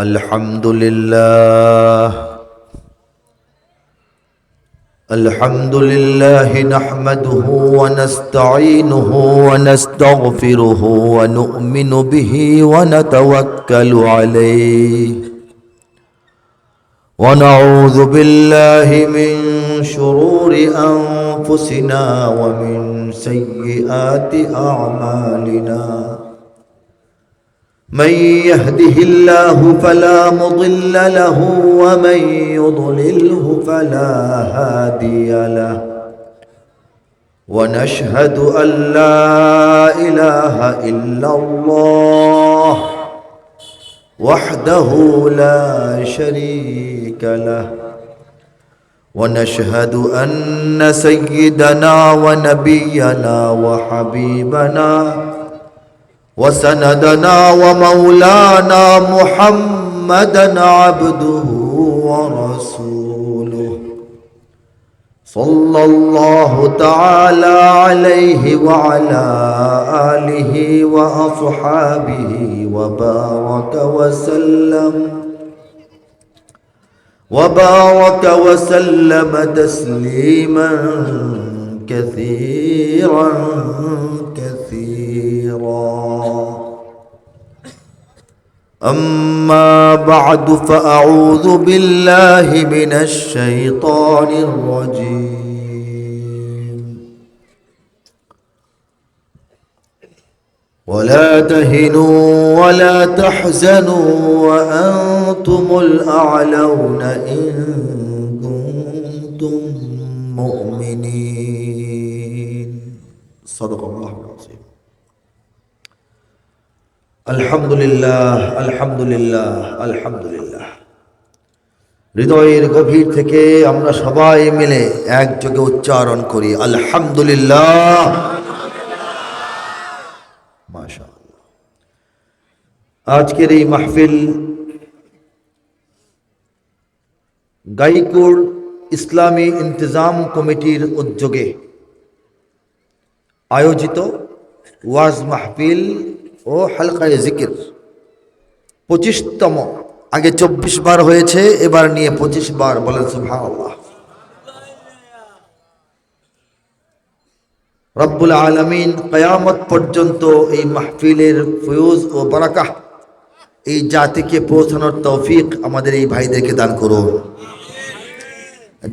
الحمد لله نحمده ونستعينه ونستغفره ونؤمن به ونتوكل عليه ونعوذ بالله من شرور أنفسنا ومن سيئات أعمالنا من يهده الله فلا مضل له ومن يضلله فلا هادي له ونشهد أن لا إله إلا الله وحده لا شريك له ونشهد أن سيدنا ونبينا وحبيبنا وسندنا ومولانا محمدا عبده ورسوله صلى الله تعالى عليه وعلى آله وأصحابه وبارك وسلم تسليما كثيرا أما بعد فأعوذ بالله من الشيطان الرجيم ولا تهنوا ولا تحزنوا وأنتم الأعلون إن كنتم مؤمنين صدق الله العظيم আলহামদুলিল্লাহ আলহামদুলিল্লাহ আলহামদুলিল্লাহ। হৃদয়ের গভীর থেকে আমরা সবাই মিলে একযোগে উচ্চারণ করি আলহামদুলিল্লাহ। মাশাআল্লাহ। আজকের এই মাহফিল গাইকুর ইসলামী ইন্তজাম কমিটির উদ্যোগে আয়োজিত ওয়াজ মাহফিল ও হালকায়ে জিকির 25তম। আগে 24 বার হয়েছে, এবার নিয়ে 25 বার। বলেন সুবহানাল্লাহ। রব্বুল আলামিন কিয়ামত পর্যন্ত এই মাহফিলের ফয়ুজ ও বারাকাহ এই জাতিকে পৌঁছানোর তৌফিক আমাদের এই ভাইদেরকে দান করুন।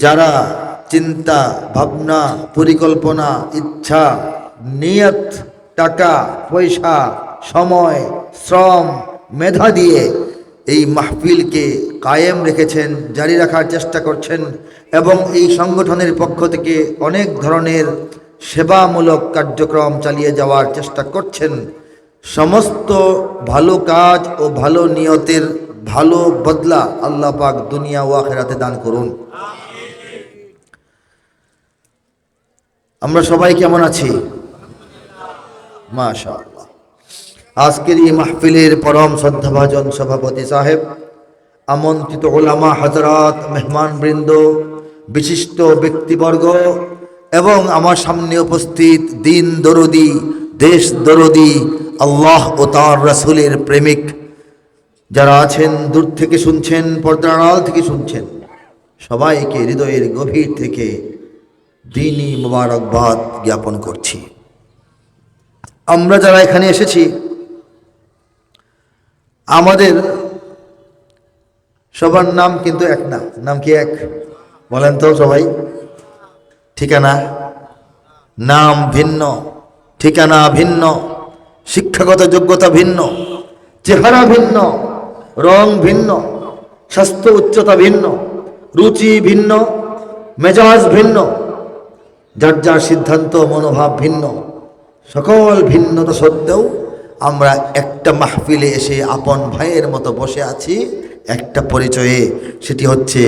যারা চিন্তা ভাবনা পরিকল্পনা ইচ্ছা নিয়ত টাকা পয়সা সময় শ্রম মেধা দিয়ে এই মাহফিলকে কায়েম রেখেছেন, জারি রাখার চেষ্টা করছেন এবং এই সংগঠনের পক্ষ থেকে অনেক ধরনের সেবামূলক কার্যক্রম চালিয়ে যাওয়ার চেষ্টা করছেন, সমস্ত ভালো কাজ ও ভালো নিয়তের ভালো বদলা আল্লাহ পাক দুনিয়া ও আখিরাতে দান করুন। আমরা সবাই কেমন আছি? মাশাআল্লাহ। আজকের এই মাহফিলের পরম শ্রদ্ধাভাজন সভাপতি সাহেব, আমন্ত্রিত ওলামা হযরত, মেহমানবৃন্দ, বিশিষ্ট ব্যক্তিবর্গ এবং আমার সামনে উপস্থিত দিন দরদি, দেশ দরদি, আল্লাহ ও তার রাসূলের প্রেমিক যারা আছেন, দূর থেকে শুনছেন, পর্দার আড়াল থেকে শুনছেন, সবাইকে হৃদয়ের গভীর থেকে দ্বীনি মোবারকবাদ জ্ঞাপন করছি। আমরা যারা এখানে এসেছি, আমাদের সবার নাম কিন্তু এক না। নাম কি এক? বলেন তো সবাই। ঠিকানা, নাম ভিন্ন, ঠিকানা ভিন্ন, শিক্ষাগত যোগ্যতা ভিন্ন, চেহারা ভিন্ন, রং ভিন্ন, স্বাস্থ্য উচ্চতা ভিন্ন, রুচি ভিন্ন, মেজাজ ভিন্ন, যার যার সিদ্ধান্ত মনোভাব ভিন্ন। সকল ভিন্নতা সত্ত্বেও আমরা একটা মাহফিলে এসে আপন ভাইয়ের মতো বসে আছি একটা পরিচয়ে, সেটি হচ্ছে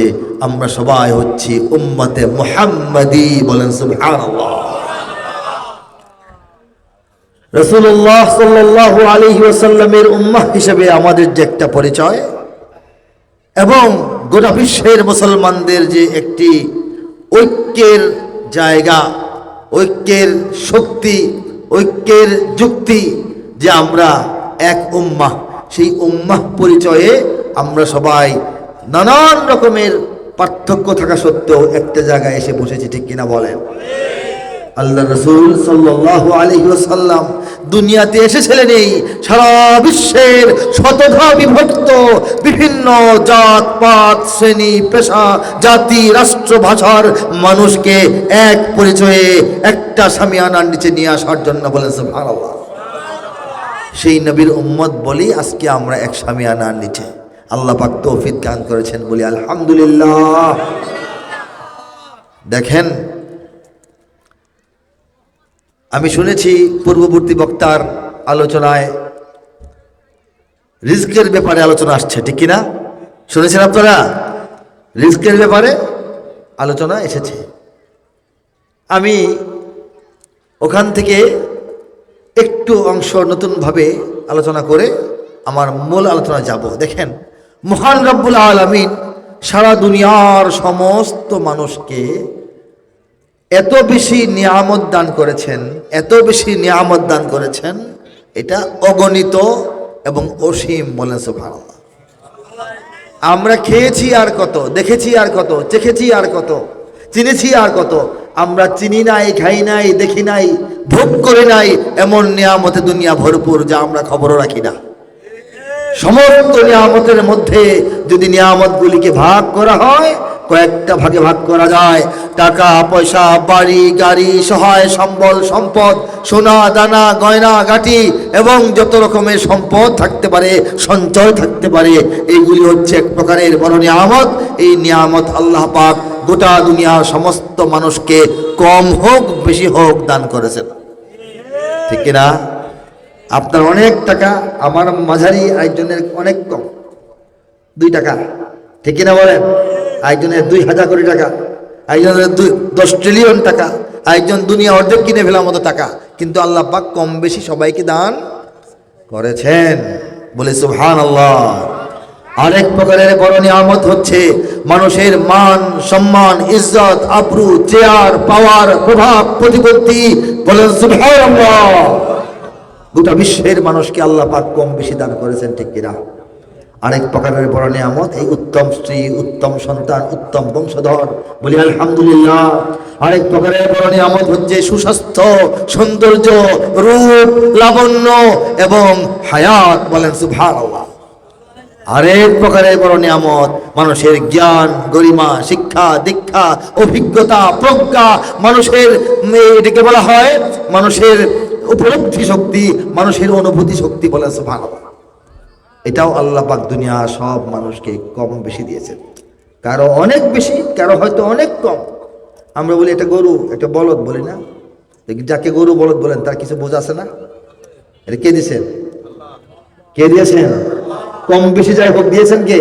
আমরা সবাই হচ্ছি উম্মতে মুহাম্মাদি। বলেন সুবহানাল্লাহ। রাসূলুল্লাহ সাল্লাল্লাহু আলাইহি ওয়াসাল্লামের উম্মাহ হিসেবে আমাদের যে একটা পরিচয় এবং গোটা বিশ্বের মুসলমানদের যে একটি ঐক্যের জায়গা, ঐক্যের শক্তি, ঐক্যের যুক্তি যে আমরা এক উম্মাহ, সেই উম্মাহ পরিচয়ে আমরা সবাই নানান রকমের পার্থক্য থাকা সত্ত্বেও একটা জায়গায় এসে বসেছি, ঠিক কিনা বলেন? আল্লাহ রসুল সাল্লাল্লাহু আলাইহি ওয়াসাল্লাম দুনিয়াতে এসেছিলেন এই সারা বিশ্বের শতধা বিভক্ত বিভিন্ন জাত পাত শ্রেণী পেশা জাতি রাষ্ট্র ভাষার মানুষকে এক পরিচয়ে একটা শামিয়ানার নিচে নিয়ে আসার জন্য বলেন সুবহানাল্লাহ। সেই নবীর উম্মত বলি আজকে আমরা এক শামিয়ানার নিচে, আল্লাহ পাক তৌফিক দান করেছেন বলি আলহামদুলিল্লাহ। দেখেন, আমি শুনেছি পূর্ববর্তী বক্তার আলোচনায় রিজকের ব্যাপারে আলোচনা আসছে, ঠিক কিনা? শুনেছেন আপনারা? রিজকের ব্যাপারে আলোচনা এসেছে। আমি ওখান থেকে একটু অংশ নতুনভাবে আলোচনা করে আমার মূল আলোচনা যাব। দেখেন, মহান রব্বুল আলামিন সারা দুনিয়ার সমস্ত মানুষকে এত বেশি নিয়ামত দান করেছেন, এত বেশি নিয়ামত দান করেছেন, এটা অগণিত এবং অসীম, বলেন সুবহানাল্লাহ। আমরা খেয়েছি আর কত, দেখেছি আর কত, চেখেছি আর কত, চিনেছি আর কত, আমরা চিনি নাই, খাই নাই, দেখি নাই, ভোগ করে নাই, এমন নিয়ামতে দুনিয়া ভরপুর যা আমরা খবরও রাখি না। সমস্ত নিয়ামতের মধ্যে যদি নিয়ামতগুলিকে ভাগ করা হয়, কয়েকটা ভাগে ভাগ করা যায়। টাকা পয়সা, বাড়ি গাড়ি, সহায় সম্বল সম্পদ, সোনা দানা গয়না গাটি এবং যত রকমের সম্পদ থাকতে পারে, সঞ্চয় থাকতে পারে, এইগুলি হচ্ছে এক প্রকারের বড় নিয়ামত। এই নিয়ামত আল্লাহ পাক গোটা দুনিয়ার সমস্ত মানুষকে কম হোক বেশি হোক দান করেছেন, ঠিক কিনা? আপনার অনেক টাকা, আমার মাঝারি, একজনের অনেক কম, 2 টাকা, ঠিক কিনা বলেন? একজনের 2000 কোটি টাকা, একজনের 10 ট্রিলিয়ন টাকা, একজন দুনিয়া অর্ধেক কিনে ফেলার মতো টাকা, কিন্তু আল্লাহ পাক কম বেশি সবাইকে দান করেছেন, বলে সুবহানাল্লাহ। আরেক প্রকারের বড় নিয়ামত হচ্ছে মানুষের মান সম্মান, ইজ্জত আবরু, চেয়ার পাওয়ার, প্রভাব প্রতিপত্তি, বলেন সুবহানাল্লাহ। গোটা বিশ্বের মানুষকে আল্লাহ পাক কম বেশি দান করেছেন, ঠিক কিনা? আরেক প্রকারের বড় নিয়ামত এই উত্তম স্ত্রী, উত্তম সন্তান, উত্তম বংশধর, বলি আলহামদুলিল্লাহ। আরেক প্রকারের বড় নিয়ামত হচ্ছে সুস্বাস্থ্য, সৌন্দর্য, রূপ লাবণ্য এবং হায়াত, বলেন সুবহানাল্লাহ। আরেক প্রকারের বড় নিয়ামত মানুষের জ্ঞান, গরিমা, শিক্ষা দীক্ষা, অভিজ্ঞতা, প্রজ্ঞা, মানুষের এটাকে বলা হয় মানুষের উপলব্ধি শক্তি, মানুষের অনুভূতি শক্তি, বলেন সুবহানাল্লাহ। এটাও আল্লাহ পাক দুনিয়া সব মানুষকে কম বেশি দিয়েছেন, কারো অনেক বেশি, কারো হয়তো অনেক কম। আমরা বলি এটা গরু, এটা বলদ, বলি না? যাকে গরু বলদ বলেন তার কিছু বোঝা আছে না? এটা কে দিয়েছেন? কে দিয়েছেন? কম বেশি যাই হোক দিয়েছেন কে?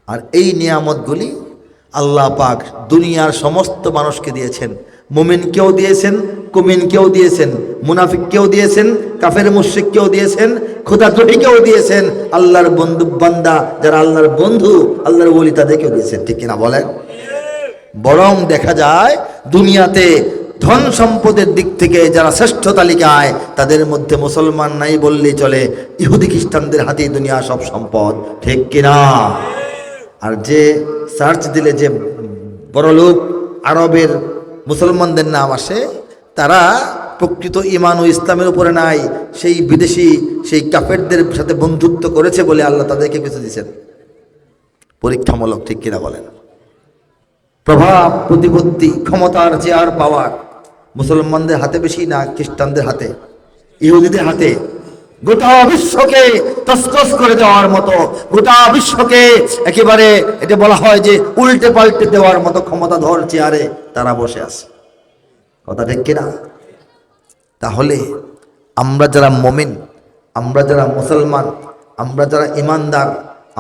আর এই নিয়ামতগুলি আল্লাহ পাক দুনিয়ার সমস্ত মানুষকে দিয়েছেন। মুমিনকেও দিয়েছেন, কুমিনকেও দিয়েছেন, মুনাফিককেও দিয়েছেন, কাফের মুশরিককেও দিয়েছেন, খোদাদ্রোহীকেও দিয়েছেন, আল্লাহর বন্ধু বান্দা যারা আল্লাহর বন্ধু, আল্লাহর ওলি, তাদেরকেও দিয়েছেন, ঠিক কিনা বলেন? বরং দেখা যায় দুনিয়াতে ধন সম্পদের দিক থেকে যারা শ্রেষ্ঠ তালিকায়, তাদের মধ্যে মুসলমান নাই বললেই চলে। ইহুদি খ্রিস্টানদের হাতেই দুনিয়া সব সম্পদ, ঠিক কিনা? আর যে সার্চ দিলে যে বড়লোক আরবের মুসলমানদের নাম আসে, তারা প্রকৃত ঈমান ও ইসলামের উপরে নাই, সেই বিদেশি সেই কাফেরদের সাথে বন্ধুত্ব করেছে বলে আল্লাহ তাদেরকে কিছু দিয়েছেন, পরীক্ষামূলক, ঠিক কিনা বলেন? প্রভাব প্রতিপত্তি, ক্ষমতার চেয়ার পাওয়ার মুসলমানদের হাতে বেশি না খ্রিস্টানদের হাতে, ইহুদিদের হাতে? গোটা বিশ্বকে তসতস করে দেওয়ার মতো, গোটা বিশ্বকে একেবারে এটা বলা হয় যে উল্টে পাল্টে দেওয়ার মতো ক্ষমতাধর চেয়ারে তারা বসে আছে, কথা ঠিক কিনা? তাহলে আমরা যারা মুমিন, আমরা যারা মুসলমান, আমরা যারা ইমানদার,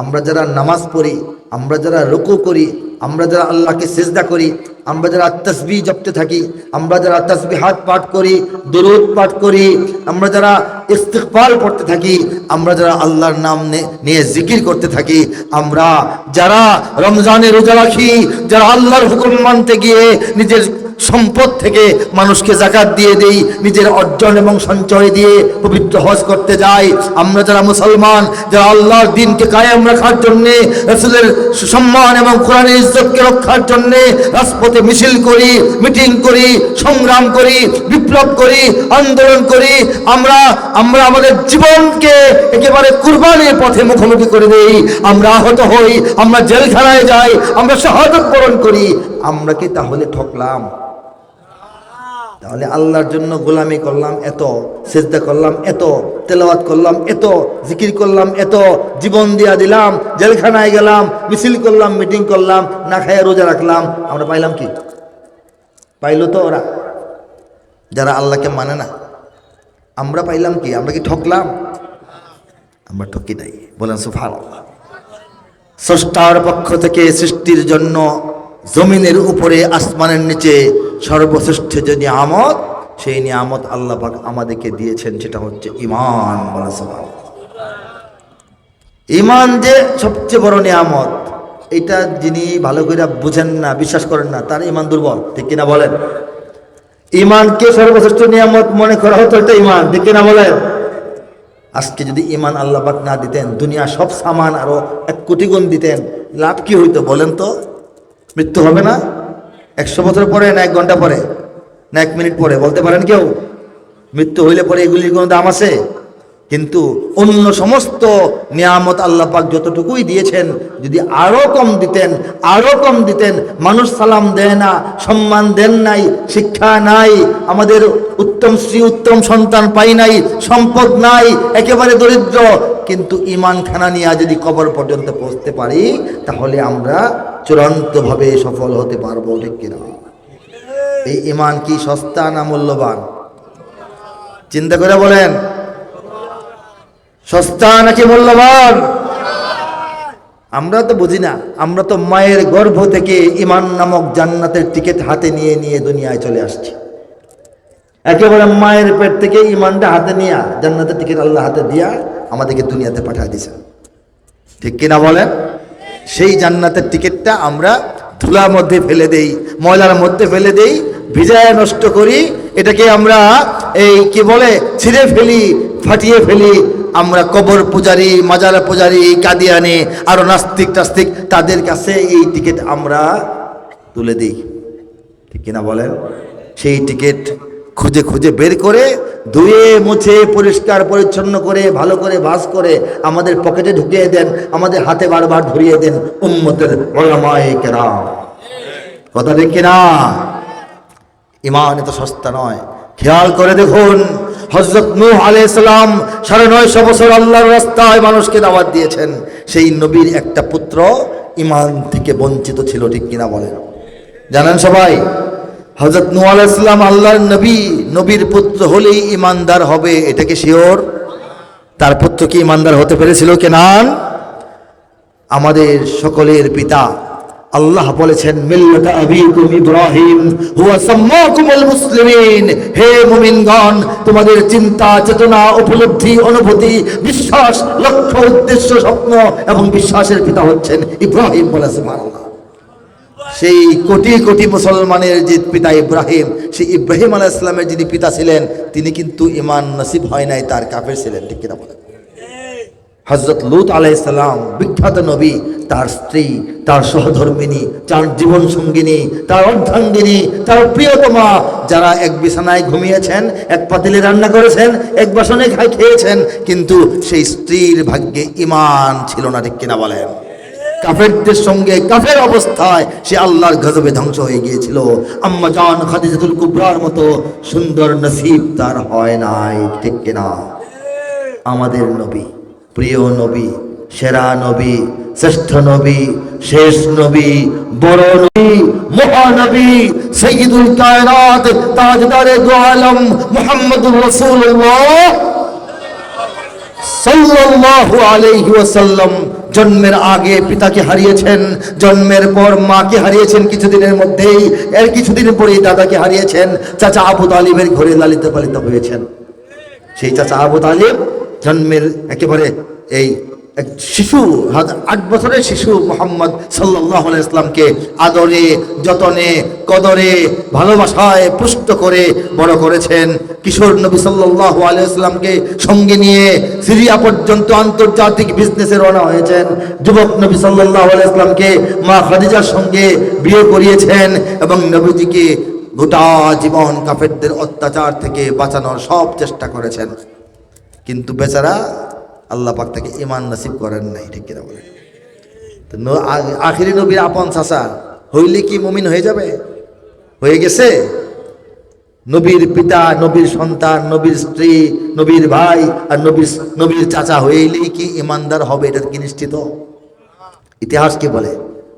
আমরা যারা নামাজ পড়ি, আমরা যারা রুকু করি, আমরা যারা আল্লাহকে সিজদা করি, আমরা যারা তাসবিহ জপতে থাকি, আমরা যারা তাসবিহাত পাঠ করি, দুরূদ পাঠ করি, আমরা যারা ইস্তিগফার করতে থাকি, আমরা যারা আল্লাহর নাম নিয়ে জিকির করতে থাকি, আমরা যারা রমজানে রোজা রাখি, যারা আল্লাহর হুকুম মানতে গিয়ে নিজের সম্পদ থেকে মানুষকে জাকাত দিয়ে দেই, নিজের অর্জন এবং সঞ্চয় দিয়ে পবিত্র হজ করতে যাই। আমরা যারা মুসলমান, যারা আল্লাহর দ্বীনকে কায়েম রাখার জন্যে, রাসূলের সম্মান এবং কোরআনের ইজ্জতকে রক্ষার জন্যে রাজপথে মিছিল করি, মিটিং করি, সংগ্রাম করি, বিপ্লব করি, আন্দোলন করি, আমরা আমাদের জীবনকে একেবারে কুরবানির পথে মুখোমুখি করে দেই, আমরা আহত হই, আমরা জেলখানায় যাই, আমরা শাহাদাত বরণ করি, আমরা কি তাহলে ঠকলাম? তাহলে আল্লাহর জন্য গোলামি করলাম এত, সিজদা করলাম এত, তেলাওয়াত করলাম এত, জিকির করলাম এত, জীবন দিয়া দিলাম, জেলখানায় গেলাম, মিছিল করলাম, মিটিং করলাম, না খাইয়া রোজা রাখলাম, আমরা পাইলাম কি? পাইলো তো ওরা যারা আল্লাহকে মানে না। আমরা পাইলাম কি? আমরা কি ঠকলাম? আমরা ঠকি নাই। বলেন সুবহানাল্লাহ। স্রষ্টার পক্ষ থেকে সৃষ্টির জন্য জমিনের উপরে আসমানের নিচে সর্বশ্রেষ্ঠ যে নিয়ামত, সেই নিয়ামত আল্লাহ পাক আমাদেরকে দিয়েছেন, সেটা হচ্ছে ঈমান। বলেন সুবহানাল্লাহ। ঈমান যে সবচেয়ে বড় নিয়ামত, এটা যিনি ভালো করে বুঝেন না, বিশ্বাস করেন না, তার ঈমান দুর্বল। ঠিক কিনা বলেন? ঈমানকে সর্বশ্রেষ্ঠ নিয়ামত মনে করা হতো, এটা ঈমান। ঠিক কিনা বলেন? আজকে যদি ঈমান আল্লাহ পাক না দিতেন, দুনিয়া সব সামান আরো 1 কোটি গুণ দিতেন, লাভ কি হইতো বলেন তো? মৃত্যু হবে না? 100 বছর পরে, না 1 ঘন্টা পরে, না 1 মিনিট পরে? বলতে পারেন কেউ? মৃত্যু হইলে পরে এগুলির কোনো দাম আছে? কিন্তু অন্য সমস্ত নিয়ামত আল্লাহ পাক যতটুকুই দিয়েছেন, যদি আরো কম দিতেন, আরো কম দিতেন। মানুষ সালাম দেয় না, সম্মান দেন নাই, শিক্ষা নাই, আমাদের উত্তম স্ত্রী, উত্তম সন্তান পাই নাই, সম্পদ নাই, একেবারে দরিদ্র, কিন্তু ঈমান খানা নিয়ে যদি কবর পর্যন্ত পৌঁছতে পারি, তাহলে আমরা চূড়ান্তভাবে সফল হতে পারবো। ঠিক কিনা? এই ঈমান কি সস্তা না মূল্যবান? চিন্তা করে বলেন, সস্তা নাকি মূল্যবান? আমরা তো বুঝি না। আমরা তো মায়ের গর্ভ থেকে ঈমান নামক জান্নাতের টিকিট হাতে নিয়ে নিয়ে দুনিয়ায় চলে আসছি। একেবারে মায়ের পেট থেকে ঈমানটা হাতে নিয়ে জান্নাতের টিকিট আল্লাহ হাতে দিয়া আমাদেরকে দুনিয়াতে পাঠিয়ে দিয়েছেন। ঠিক কিনা বলেন? সেই জান্নাতের টিকিটটা আমরা ধুলার মধ্যে ফেলে দেই, ময়লার মধ্যে ফেলে দেই, ভিজায় নষ্ট করি, এটাকে আমরা এই কি বলে ছিঁড়ে ফেলি, ফাটিয়ে ফেলি। আমরা কবর পূজারি, মাজার পূজারি, কাদিয়ানি, আরো নাস্তিক টাস্তিক, তাদের কাছে এই টিকিট আমরা তুলে দিই। ঠিক কিনা বলেন? সেই টিকিট খুঁজে খুঁজে বের করে, ধুয়ে মুছে পরিষ্কার পরিচ্ছন্ন করে, ভালো করে ভাঁজ করে আমাদের পকেটে ঢুকিয়ে দেন, আমাদের হাতে বারবার ধরিয়ে দেন উম্মতের উলামায়ে কেরাম। কথা ঠিক কিনা? ঈমান এত সস্তা নয়। খেয়াল করে দেখুন, হযরত নূহ আলাইহিস সালাম 950 বছর আল্লাহর রাস্তায় মানুষকে দাওয়াত দিয়েছেন। সেই নবীর একটা পুত্র ঈমান থেকে বঞ্চিত ছিল। ঠিক কিনা বলেন? জানেন সবাই, হযরত নূহ আলাইহিস সালাম আল্লাহর নবী, নবীর পুত্র হলেই ঈমানদার হবে, এটা কি শিওর? তার পুত্র কি ঈমানদার হতে পেরেছিল? কেনান আমাদের সকলের পিতা। আল্লাহ বলেছেন, মিল্লাতা আবিকুম ইব্রাহিম হুয়া সাম্মাকুমুল মুসলিমিন। হে মুমিনগণ, তোমাদের চিন্তা, চেতনা, উপলব্ধি, অনুভূতি, বিশ্বাস, লক্ষ্য, উদ্দেশ্য, স্বপ্ন এবং বিশ্বাসের পিতা হচ্ছেন ইব্রাহিম। বলে সুবহানাল্লাহ। সেই কোটি কোটি মুসলমানের যে পিতা ইব্রাহিম, সেই ইব্রাহিম আলাইহিস সালামের যিনি পিতা ছিলেন, তিনি কিন্তু ঈমান নসিব হয় নাই, তার কাফের ছিলেন। ঠিক কিনা বলেন? হযরত লূত আলাইহিস সালাম বিখ্যাত নবী, তার স্ত্রী, তার সহধর্মিনী, তার জীবন সঙ্গিনী, তার অর্ধাঙ্গিনী, তার প্রিয়তমা, যারা এক বিছানায় ঘুমিয়েছেন, এক পাতিলে রান্না করেছেন, এক বাসনে খেয়েছেন, কিন্তু সেই স্ত্রীর ভাগ্যে ঈমান ছিল না। ঠিক কিনা বলেন? কাফেরদের সঙ্গে কাফের অবস্থায় সে আল্লাহর গজবে ধ্বংস হয়ে গিয়েছিল। আম্মা জান খাদিজাতুল কুবরার মতো সুন্দর নসিব তার হয় নাই। ঠিক কিনা? আমাদের নবী, প্রিয় নবী, সেরা নবী, শ্রেষ্ঠ নবী, শেষ নবী, বড় নবী, মহানবী, সাইয়্যিদুল কায়নাত, তাজদারে দু আলম মুহাম্মদুর রাসূলুল্লাহ সাল্লাল্লাহু আলাইহি ওয়াসাল্লাম জন্মের আগে পিতাকে হারিয়েছেন, জন্মের পর মাকে হারিয়েছেন কিছুদিনের মধ্যেই, এর কিছুদিন পরেই দাদাকে হারিয়েছেন। চাচা আবু তালিবের ঘরে লালিত পালিত হয়েছেন। সেই চাচা আবু তালিব জন্মের এক শিশু 8 বছরের শিশু মোহাম্মদ সাল্লাল্লাহু আলাইহি ইসলামকে আদরে যতনে কদরে ভালোবাসায় পুষ্ট করে বড় করেছেন। কিশোর নবী সাল্লাল্লাহু আলাইহি ইসলামকে সঙ্গে নিয়ে সিরিয়া পর্যন্ত আন্তর্জাতিক বিজনেসে রওনা হয়েছেন। যুবক নবী সাল্লাল্লাহু আলাইহি ইসলামকে মা খাদিজার সঙ্গে বিয়ে করিয়েছেন এবং নবীজিকে গোটা জীবন কাফেরদের অত্যাচার থেকে বাঁচানোর সব চেষ্টা করেছেন। কিন্তু বেচারা আল্লাহ পাক তাকে ঈমান নসিব করেন নাই, ঠিক কিনা বলেন? তো আখিরি নবীর আপন চাচা হইলে কি মুমিন হয়ে যাবে? হয়ে গেছে। নবীর পিতা, নবীর সন্তান, নবীর স্ত্রী, নবীর ভাই আর নবীর চাচা হইলেই কি ঈমানদার হবে? এটা কি নিশ্চিত? ইতিহাস কি বলে?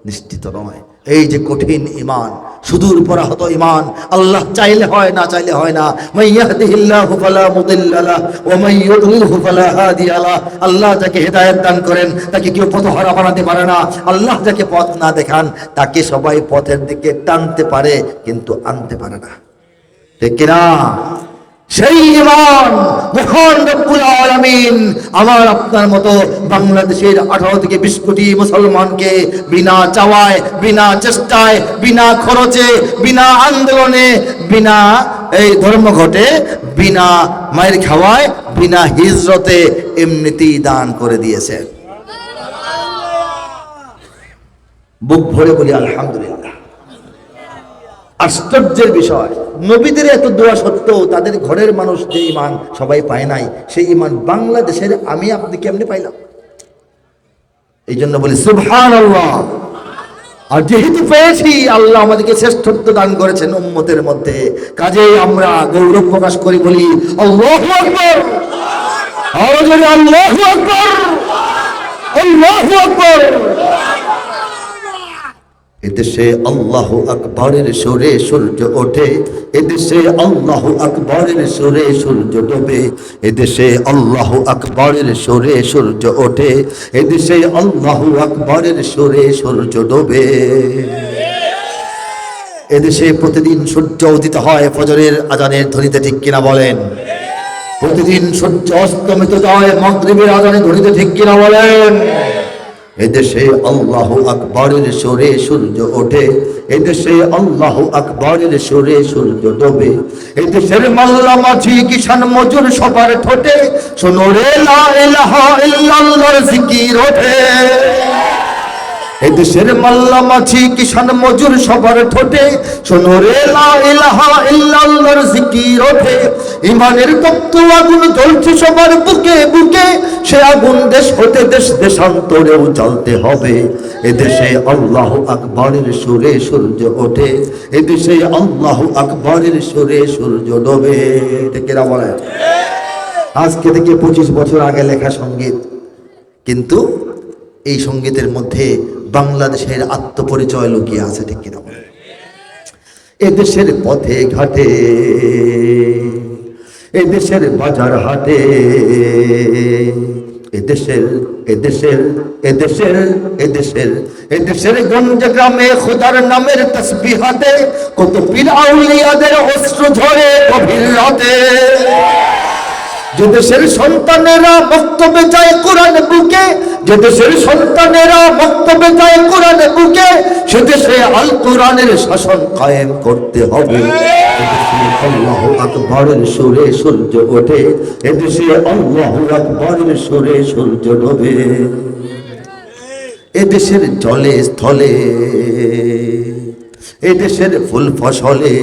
নিশ্চিত নয়। এই যে কঠিন ঈমান, সুদূর পরাহত ঈমান, আল্লাহ চাইলে হয়, না চাইলে হয় না। মান ইয়াহদিহিল্লাহু ফালা মুদিল্লা লাহু ওয়া মান ইউদ্লিলহু ফালা হাদিয়া লাহু। আল্লাহ যাকে হেদায়েত দান করেন তাকে কেউ পথহারা বানাতে পারে না। আল্লাহ যাকে পথ না দেখান তাকে সবাই পথের দিকে টানতে পারে কিন্তু আনতে পারে না, ঠিক কিনা? সেই ঈমান মহান রব্বুল আলামিন আমার আপনার মতো বাংলাদেশের 18 থেকে 20 কোটি মুসলমানকে বিনা চাওয়ায়, বিনা চেষ্টায়, বিনা খরচে, বিনা আন্দোলনে, বিনা এই ধর্মঘটে, বিনা মায়ের খাওয়ায়, বিনা হিজরতে এমনিতেই দান করে দিয়েছেন। বুক ভরে বলি আলহামদুলিল্লাহ। আশ্চর্যের বিষয়, নবীদের এত দোয়া সত্ত্বেও তাদের ঘরের মানুষ যে ঈমান সবাই পায় নাই, সেই ঈমান বাংলাদেশের আমি আপনি কেমনে পাইলাম? এই জন্য বলি সুবহানাল্লাহ। আর যেহেতু পেয়েছি, আল্লাহ আমাদেরকে শ্রেষ্ঠত্ব দান করেছেন উম্মতের মধ্যে, কাজেই আমরা গৌরব প্রকাশ করি, বলি আল্লাহু আকবার। আরো জোরে আল্লাহু আকবার, আল্লাহু আকবার। এদেশে আল্লাহু আকবরের সুরে সূর্য ওঠে, এদেশে আল্লাহু আকবরের সুরে সূর্য ডোবে, এদেশে আল্লাহু আকবরের সুরে সূর্য ওঠে, এদেশে আল্লাহু আকবরের সুরে সূর্য ডোবে। এদেশে প্রতিদিন সূর্য উদিত হয় ফজরের আজানের ধ্বনিতে, ঠিক কিনা বলেন? প্রতিদিন সূর্য অস্তমিত হয় মাগরিবের আজানের ধ্বনিতে, ঠিক কিনা বলেন? এদেশে আল্লাহু আকবরের সুরে সূর্য ওঠে, এদেশে আল্লাহু আকবরের সুরে সূর্য ডোবে, এদেশের মাল্লা মাঝি কিষান মজুর সবার ঠোঁটে শোনো রে লা ইলাহা ইল্লাল্লাহর জিকির ওঠে। এদেশের মাল্লা মাঝি কিষান মজুর সবার ঠোঁটে শোনো রে লা ইলাহা ইল্লাল্লাহর জিকির ওঠে। ঈমানের তপ্ত আগুন জ্বলছে সবার বুকে বুকে, সে আগুন দেশ হতে দেশ দেশান্তরেও জ্বলতে হবে। এদেশে আল্লাহু আকবরের সুরে সূর্য ওঠে, এদেশে আল্লাহু আকবরের সুরে সূর্য ডোবে। ঠিক কিনা বলেন? আজকে থেকে 25 বছর আগে লেখা সঙ্গীত, কিন্তু এই সঙ্গীতের মধ্যে বাংলাদেশের আত্মপরিচয় লুকিয়ে আছে, ঠিক কিনা বলেন? এদেশের পথে ঘাটে, এদেশের বাজার হাটে, এদেশের এদেশের এদেশের এদেশের এদেশের গঞ্জ গ্রামে খোদার নামের তাসবিহাতে কত পীর আউলিয়াদের অশ্রু ঝরে গভীর রাতে। যে দেশের সন্তানেরা বক্তব্যে যায় কোরআন বুকে, যে দেশের সন্তানেরা বক্তব্যে যায় কোরআন বুকে, সে দেশে আল কোরআনের শাসন কায়েম করতে হবে। এদেশে আল্লাহু আকবরের সুরে সূর্য ওঠে, এদেশে আল্লাহু আকবরের সুরে সূর্য ডোবে। এদেশের জলে স্থলে, এদেশের ফুল ফসলে,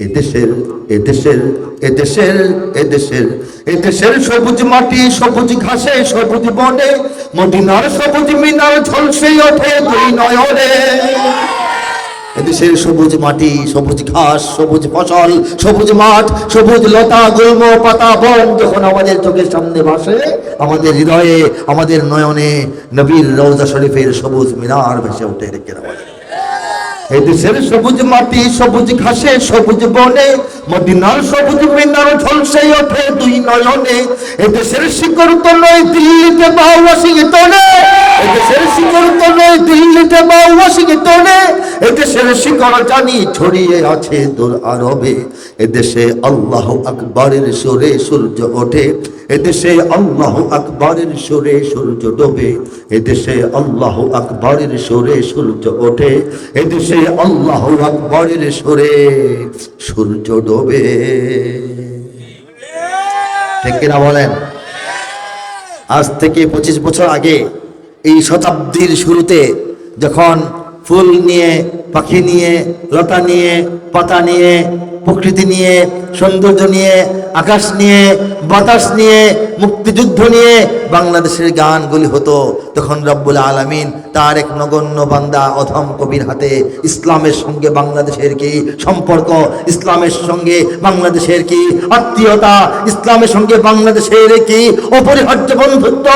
এদেশের এদেশের এদেশের এদেশের এদেশের সবুজ মাটি সবুজ ঘাসে সবুজ বনে, মদিনার সবুজ মিনার ঝলসে ওঠে দুই নয়নে। এদেশের সবুজ মাটি সবুজ ঘাস সবুজ ফসল সবুজ মাঠ সবুজ লতা গুল্ম পাতা বন যখন আমাদের চোখের সামনে ভাসে, আমাদের হৃদয়ে আমাদের নয়নে নবীর রওজা শরীফের সবুজ মিনার ভেসে ওঠে। রেখে বলে এদেশের সবুজ মাটি সবুজ ঘাসে সবুজ বনে, মদিনার সবুজ মিনার ঝলসে ওঠে দুই নয়নে। এদেশের শিকড় তো নয় দিল্লিতে বা ওয়াশিংটনে, এদেশের শিকড় তো নয় নয় দিল্লিতে বা ওয়াশিংটনে, এদেশের শিকড় জানি ছড়িয়ে আছে দূর আরবে। এদেশে আল্লাহ আকবরের সুরে সূর্য ওঠে, এদেশে আল্লাহ আকবরের সুরে সূর্য ডোবে। এদেশে আল্লাহ আকবরের সুরে সূর্য ওঠে, এদেশে আল্লাহ আকবরের সুরে সূর্য ডোবে। ঠিক কিনা বলেন? আজ থেকে 25 বছর আগে এই শতাব্দীর শুরুতে যখন ফুল নিয়ে, পাখি নিয়ে, লতা নিয়ে, পাতা নিয়ে, প্রকৃতি নিয়ে, সৌন্দর্য নিয়ে, আকাশ নিয়ে, বাতাস নিয়ে, মুক্তিযুদ্ধ নিয়ে বাংলাদেশের গানগুলি হতো, তখন রব্বুল আলামিন তার এক নগণ্য বান্দা অধম কবির হাতে ইসলামের সঙ্গে বাংলাদেশের কি সম্পর্ক, ইসলামের সঙ্গে বাংলাদেশের কি আত্মীয়তা, ইসলামের সঙ্গে বাংলাদেশের কি অপরিহার্য বন্ধুত্ব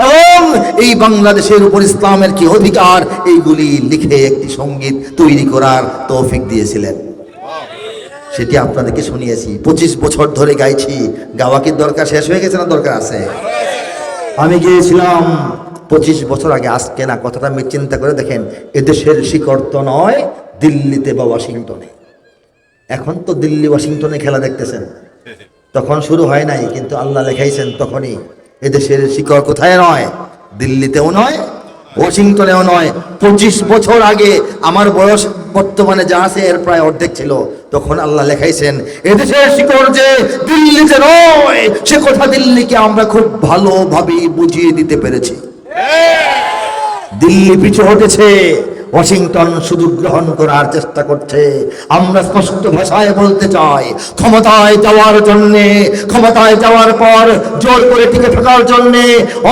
এবং এই বাংলাদেশের উপর ইসলামের কি অধিকার, এইগুলি লিখে একটি সঙ্গীত তৈরি করার তৌফিক দিয়েছিলেন। সেটি আপনাদেরকে শুনিয়েছি, 25 বছর ধরে গাইছি। গাওয়া কি দরকার শেষ হয়ে গেছে না দরকার আছে? আমি গিয়েছিলাম 25 বছর আগে। আজকে না, কথাটা আমি চিন্তা করে দেখেন, এদেশের শিকড় তো নয় দিল্লিতে বা ওয়াশিংটনে। এখন তো দিল্লি ওয়াশিংটনে খেলা দেখতেছেন, তখন শুরু হয় নাই, কিন্তু আল্লাহ লেখাইছেন তখনই। এদেশের শিকড় কোথায় নয়, দিল্লিতেও নয়, ওয়াশিংটনেও নয়। 25 বছর আগে আমার বয়স বর্তমানে যা আছে এর প্রায় অর্ধেক ছিল, তখন আল্লাহ লেখাইছেন এদেশের শিকড় যে দিল্লিতে নয়, সে কথা দিল্লিকে আমরা খুব ভালোভাবে বুঝিয়ে দিতে পেরেছি। দিল্লি পিছু হটেছে, ওয়াশিংটন সুযোগ গ্রহণ করার চেষ্টা করছে। আমরা স্পষ্ট ভাষায় বলতে চাই, ক্ষমতায় যাওয়ার জন্যে, ক্ষমতায় যাওয়ার পর জোর করে টিকে থাকার জন্যে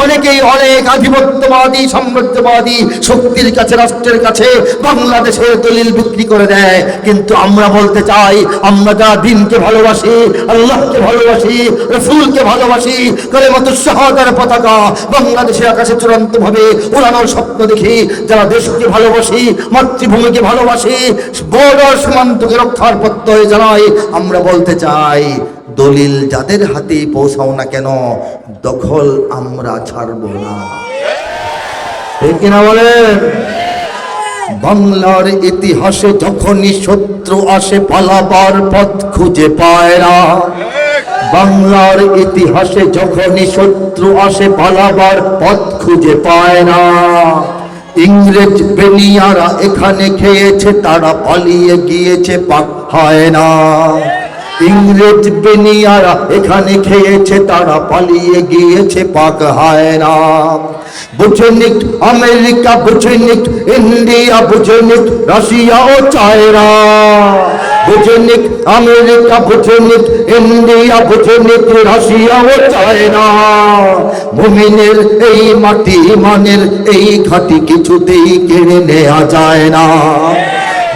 অনেকেই অনেক আধিপত্যবাদী সাম্রাজ্যবাদী শক্তির কাছে, রাষ্ট্রের কাছে বাংলাদেশের দলিল বিক্রি করে দেয়। কিন্তু আমরা বলতে চাই, আমরা যারা দিনকে ভালোবাসি, আল্লাহকে ভালোবাসি, রাসূলকে ভালোবাসি, কালেমাতুশ শাহাদার পতাকা বাংলাদেশের আকাশে চূড়ান্তভাবে উড়ানোর স্বপ্ন দেখি, যারা দেশকে ভালোবাসি, মাতৃভূমিকে ভালোবাসি, বর্ডার সীমান্তকে রক্ষার প্রত্যয় জানাই, আমরা বলতে চাই, দলিল যাদের হাতে পৌঁছাও না কেন, দখল আমরা ছাড়ব না। ঠিক কিনা বলেন? বাংলার ইতিহাসে যখনই শত্রু আসে পালাবার পথ খুঁজে পায় না। বাংলার ইতিহাসে যখনই শত্রু আসে পালাবার পথ খুঁজে পায় না। ইংরেজ বেনিয়ারা এখানে খেয়েছে, তারা পালিয়ে গিয়েছে, পাক হয় না। ইংরেজ বেনিয়ারা এখানে খেয়েছে, তারা পালিয়ে গিয়েছে, পাক হয় না। বুঝেনিক আমেরিকা, বুঝেনিক ইন্ডিয়া, বুঝেনিক রাশিয়া ও চায়না। বুঝেনিক আমেরিকা, বুঝেনিক ইন্ডিয়া, বুঝেনিক রাশিয়া ও চায়না। মুমিনের এই মাটি, ইমানের এই ঘাঁটি কিছুতেই কেড়ে নেওয়া যায় না।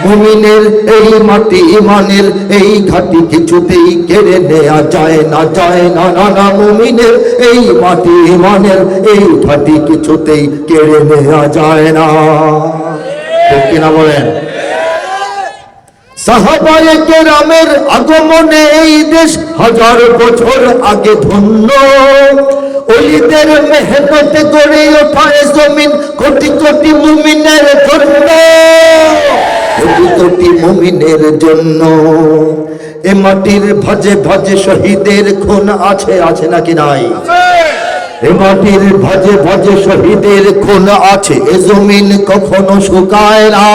মুমিনের এই মাটি, ইমানের এই ঘাঁটি কিছুতেই কেড়ে নেওয়া যায় না, যায় না, না না। মুমিনের এই মাটি, ইমানের এই ঘাঁটি কিছুতেই কেড়ে নেওয়া যায় না। ঠিক কিনা বলেন? সাহাবায়ে কেরামের আগমনে এই দেশ 1000 বছর আগে ধন্য। ওলিদের মেহনতে গড়ে ওঠা জমিন কোটি কোটি মুমিনের জন্য, কোটি কোটি মুমিনের জন্য। এ মাটির ভাজে ভাজে শহীদের খুন আছে, আছে নাকি নাই? এ মাটির ভাজে ভাজে শহীদের খুন আছে, এ জমিন কখনো শুকায় না।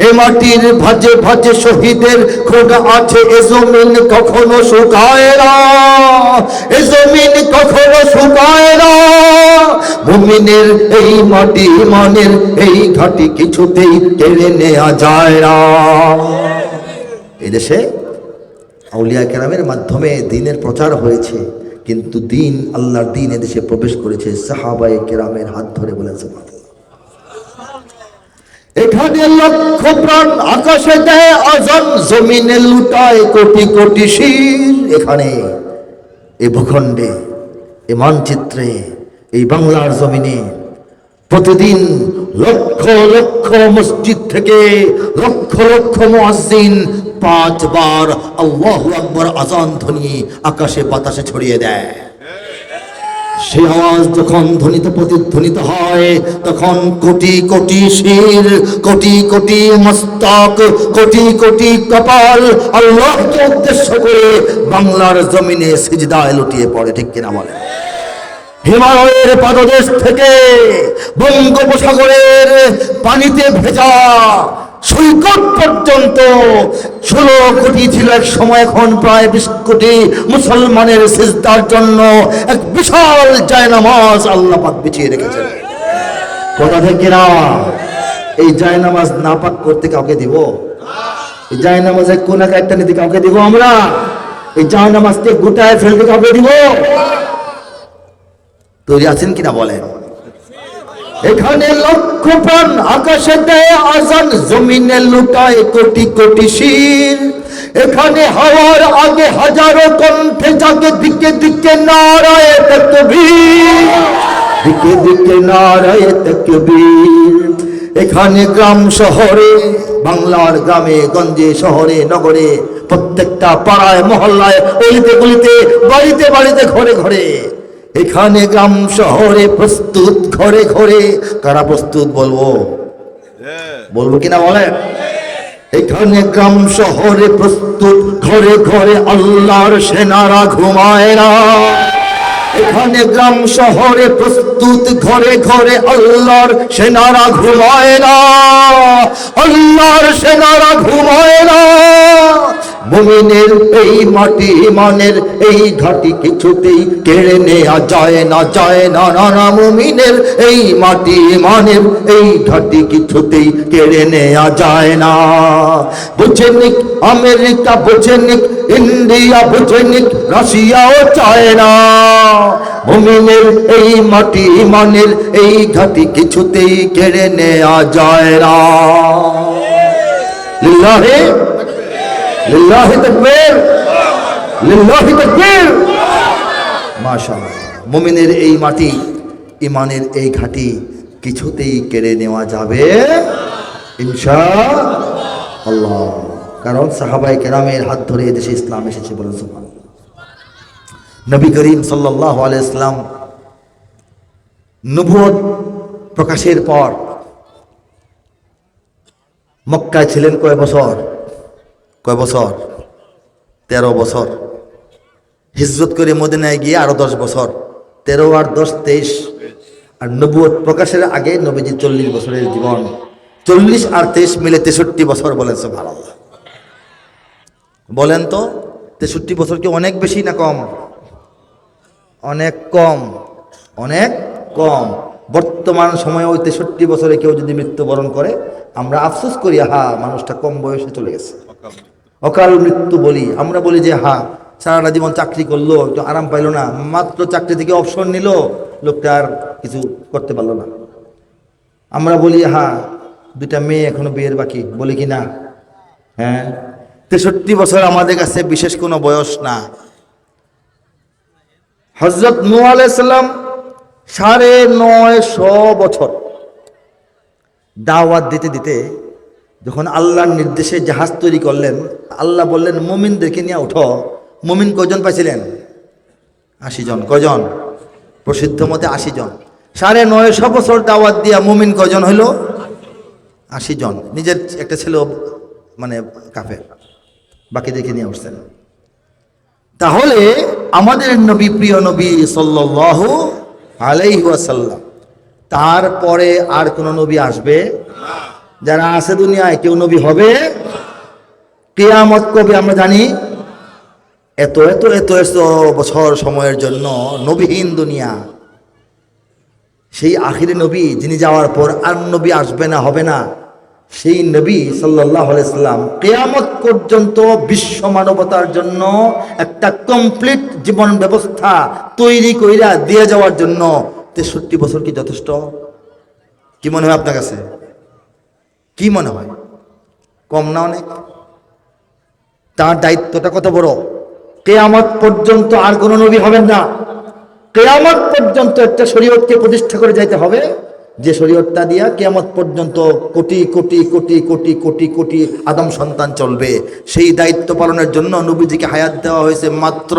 এ মাটির ভাজে ভাজে শহীদের খুন আছে, এ জমিন কখনো শুকায় না। এ জমিন কখনো শুকায় না। মুমিনের এই মাটি, ইমানের এই ঘাঁটি কিছুতেই কেড়ে নেওয়া যায় না। এদেশে আউলিয়া কেরামের মাধ্যমে দ্বীনের প্রচার হয়েছে, কিন্তু দ্বীন, আল্লাহর দ্বীন এদেশে প্রবেশ করেছে সাহাবায়ে কেরামের হাত ধরে। বলেন সুবহানাল্লাহ। এখানে লক্ষ প্রাণ আকাশে দেয় আজান, জমিনে লুটায় কোটি কোটি শির। এখানে এই ভূখণ্ডে, এই মানচিত্রে, এই বাংলার জমিনে প্রতিদিন লক্ষ লক্ষ মসজিদ থেকে লক্ষ লক্ষ মুয়াজ্জিন 5 বার আল্লাহু আকবার আজান ধ্বনি আকাশে বাতাসে ছড়িয়ে দেয়। সেই আওয়াজ যখন ধ্বনিত প্রতিধ্বনিত হয়, তখন কোটি কোটি শির, কোটি কোটি মস্তক, কোটি কোটি কপাল আল্লাহকে উদ্দেশ্য করে বাংলার জমিনে সিজদায় লুটিয়ে পড়ে। ঠিক কিনা বলে? হিমালয়ের পাদদেশ থেকে বঙ্গোপসাগরের পানিতে ভেজা সৈকত পর্যন্ত 16 কোটি ছিল এক সময়, এখন প্রায় 20 কোটি মুসলমানের সিজদার জন্য এক বিশাল জায়নামাজ আল্লাহ পাক বিছিয়ে রেখেছেন। কথা থেকে না, এই জায়নামাজ নাপাক করতে কাউকে দিব? এই জায়নামাজের কোন একটা নীতি কাউকে দিব? আমরা এই জায়নামাজকে গোটায় ফেলতে কাউকে দিব? তৈরি আছেন কিনা বলেন? এখানে লক্ষ প্রাণ আকাশে দেয় আজান, জমিনে লুটায় কোটি কোটি শির। এখানে হাওয়ার আগে হাজারো কণ্ঠে জাগে দিকে দিকে নারায়ে তাকবীর, দিকে দিকে নারায়ে তাকবীর। এখানে গ্রাম শহরে, বাংলার গ্রামে গঞ্জে শহরে নগরে, প্রত্যেকটা পাড়ায় মহল্লায়, অলিতে গলিতে, বাড়িতে বাড়িতে, ঘরে ঘরে, এখানে গ্রাম শহরে প্রস্তুত, ঘরে ঘরে। কারা প্রস্তুত বলবো? বলবো কিনা বলেন? এখানে গ্রাম শহরে প্রস্তুত, ঘরে ঘরে আল্লাহর সেনারা ঘুমায় না। এখানে গ্রাম শহরে প্রস্তুত, ঘরে ঘরে আল্লাহর সেনারা ঘুমায় না, আল্লাহর সেনারা ঘুমায় না। মুমিনের এই মাটি, ইমানের এই ঘাটি কিছুতেই কেড়ে নেওয়া যায় না, যায় না, না না। মুমিনের এই মাটি, ইমানের এই ঘাটি কিছুতেই কেড়ে নেওয়া যায় না। বুঝেনিক আমেরিকা, বুঝেনিক ইন্ডিয়া, বুঝেনিক রাশিয়াও চায় না। মুমিনের এই মাটি, ইমানের এই ঘাটি কিছুতেই কেড়ে নেওয়া যায় না। লিল্লাহি লিল্লাহি তাকবীর, লিল্লাহি তাকবীর। মাশাআল্লাহ। মুমিনের এই মাটি, ইমানের এই ঘাটি কিছুতেই কেড়ে নেওয়া যাবে ইনশাআল্লাহ। কারণ সাহাবায়ে কেরামের হাত ধরে এদেশে ইসলাম এসেছে, বলেন সুবহানাল্লাহ। নবী করিম সাল্লাল্লাহু আলাইহি সাল্লাম নবুয়ত প্রকাশের পর মক্কায় ছিলেন কয় বছর? কয় বছর? 13 বছর। হিজরত করে মদিনায় গিয়ে আরো 10 বছর, 13 আর 10 23। আর নবুয়ত প্রকাশের আগে নবীজি 40 বছরের জীবন, 40 আর 23 মিলে 63 বছর। বলেন সুবহানাল্লাহ। বলেন তো 63 বছর কি অনেক বেশি না কম? অনেক কম, অনেক কম। বর্তমান সময়ে ওই 63 বছরে কেউ যদি মৃত্যুবরণ করে, আমরা আফসোস করি, হা মানুষটা কম বয়সে চলে গেছে, অকাল মৃত্যু বলি। আমরা বলি যে হা সারাটা জীবন চাকরি করলো, একটু আরাম পাইলো না, মাত্র চাকরি থেকে অবসর নিল, লোকটা আর কিছু করতে পারলো না। আমরা বলি হা 2টা মেয়ে এখনো বিয়ের বাকি, বলি কি না? হ্যাঁ, 63 বছর আমাদের কাছে বিশেষ কোনো বয়স না। হযরত নূহ আলাইহিস সালাম 950 বছর দাওয়াত দিতে দিতে যখন আল্লাহর নির্দেশে জাহাজ তৈরি করলেন, আল্লাহ বললেন মুমিনদেরকে নিয়ে উঠো। মুমিন কয়জন পাইছিলেন? 80 জন। কয়জন? প্রসিদ্ধ মতে 80 জন। 950 বছর দাওয়াত দিয়া মুমিন কয়জন হইল? 80 জন। নিজের একটা ছেলে মানে কাফের, বাকিদেরকে নিয়ে উঠছেন। তাহলে আমাদের নবী, প্রিয় নবী সাল্লাল্লাহু আলাইহি ওয়াসাল্লাম, তারপরে আর কোন নবী আসবে? যারা আছে দুনিয়ায় কেউ নবী হবে? কিয়ামত কবে আমরা জানি? এত এত এত এত বছর সময়ের জন্য নবীহীন দুনিয়া। সেই আখিরি নবী যিনি যাওয়ার পর আর নবী আসবে না, হবে না, সেই নবী সাল্লাল্লাহু আলাইহি সাল্লাম কিয়ামত পর্যন্ত বিশ্ব মানবতার জন্য একটা কমপ্লিট জীবন ব্যবস্থা তৈরি কইরা দিয়ে যাওয়ার জন্য 63 বছর কি যথেষ্ট? কি মনে হয় আপনার কাছে? কি মনে হয়? কম না অনেক? তার দায়িত্বটা কত বড়! কিয়ামত পর্যন্ত আর কোনো নবী হবেন না। কিয়ামত পর্যন্ত একটা শরীয়তকে প্রতিষ্ঠা করে যাইতে হবে, যে শরীয়তটা দিয়া কিয়ামত পর্যন্ত কোটি কোটি কোটি কোটি কোটি কোটি আদম সন্তান চলবে। সেই দায়িত্ব পালনের জন্য নবীজিকে হায়াত দেওয়া হয়েছে মাত্র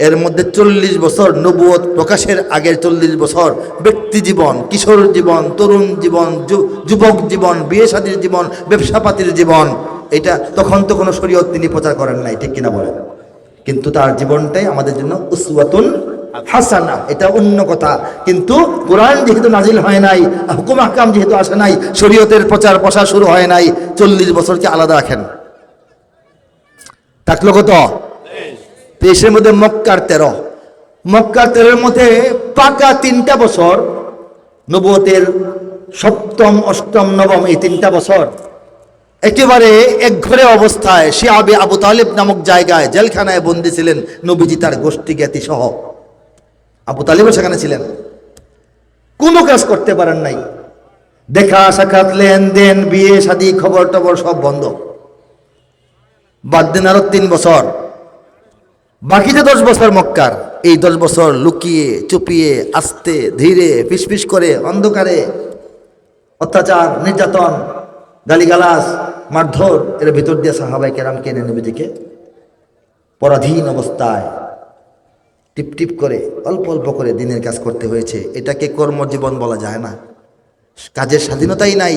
এর মধ্যে 40 বছর নবুয়ত প্রকাশের আগের 40 বছর ব্যক্তি জীবন, কিশোর জীবন, তরুণ জীবন, যুবক জীবন, বিয়ে শাদীর জীবন, ব্যবসাপাতির জীবন, এটা তখন তো কোনো শরীয়ত তিনি প্রচার করেন নাই, ঠিক কিনা বলেন? কিন্তু তার জীবনটাই আমাদের জন্য উসওয়াতুন হাসানা, এটা অন্য কথা। কিন্তু কোরআন যেহেতু নাজিল হয় নাই, হুকুম আহকাম যেহেতু আসে নাই, শরীয়তের প্রচার প্রসার শুরু হয় নাই, 40 বছরকে আলাদা রাখেন। থাকলো কত? 23-এর মধ্যে মক্কার 13, মক্কার 13-এর মধ্যে পাকা 3টা বছর, নবুয়তের 7ম, 8ম, 9ম, এই 3টা বছর একেবারে একঘরে অবস্থায় শিয়াবে আবু তালিব নামক জায়গায় জেলখানায় বন্দী ছিলেন নবীজি তার গোষ্ঠী জ্ঞাতি সহ। আবু তালিবও সেখানে ছিলেন, কোনো কাজ করতে পারেন নাই, দেখা সাক্ষাৎ, লেনদেন, বিয়ে শাদী, খবর টবর সব বন্ধ। বাদ দিন আরো 3 বছর, বাকি যে 10 বছর মক্কার, এই 10 বছর লুকিয়ে চুপিয়ে আস্তে ধীরে ফিসফিস করে অন্ধকারে অত্যাচার, নির্যাতন, গালিগালাজ, মারধর, এর ভিতর দিয়ে সাহাবায়ে কেরাম কেনে নবীজিকে পরাধীন অবস্থায় টিপ টিপ করে অল্প অল্প করে দিনের কাজ করতে হয়েছে। এটাকে কর্মজীবন বলা যায় না, কাজের স্বাধীনতাই নাই,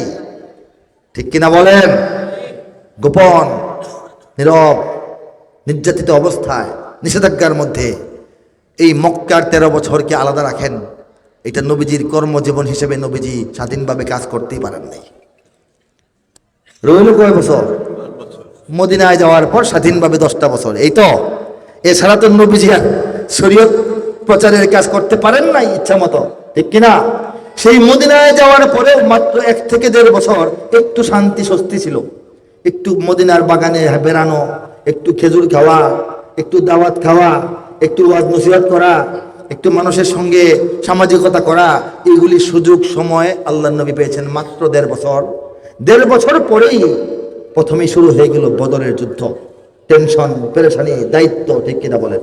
ঠিক কিনা বলেন? গোপন, নীরব, নির্যাতিত অবস্থায়, নিষেধাজ্ঞার মধ্যে এই মক্কার 13 বছরকে আলাদা রাখেন। এটা নবীজির কর্মজীবন হিসেবে নবীজি স্বাধীনভাবে কাজ করতেই পারেন নাই। রইল কয় বছর? মদিনায় যাওয়ার পর স্বাধীনভাবে 10টা বছর, এই তো। এছাড়া তো নবীজি আর শরীয়ত প্রচারের কাজ করতে পারেন নাই ইচ্ছা মতো, ঠিক কিনা? সেই মদিনায় যাওয়ার পরে মাত্র 1 থেকে 1.5 বছর একটু শান্তি স্বস্তি ছিল, একটু মদিনার বাগানে বেড়ানো, একটু খেজুর খাওয়া, একটু দাওয়াত খাওয়া, একটু ওয়াজ নসিহত করা, একটু মানুষের সঙ্গে সামাজিকতা করা, এগুলি সুযোগ সময় আল্লাহর নবী পেয়েছেন মাত্র 1.5 বছর। 1.5 বছর পরেই প্রথমেই শুরু হয়ে গেল বদরের যুদ্ধ। টেনশন, পেরেশানি, দায়িত্ব, ঠিক কিনা বলেন?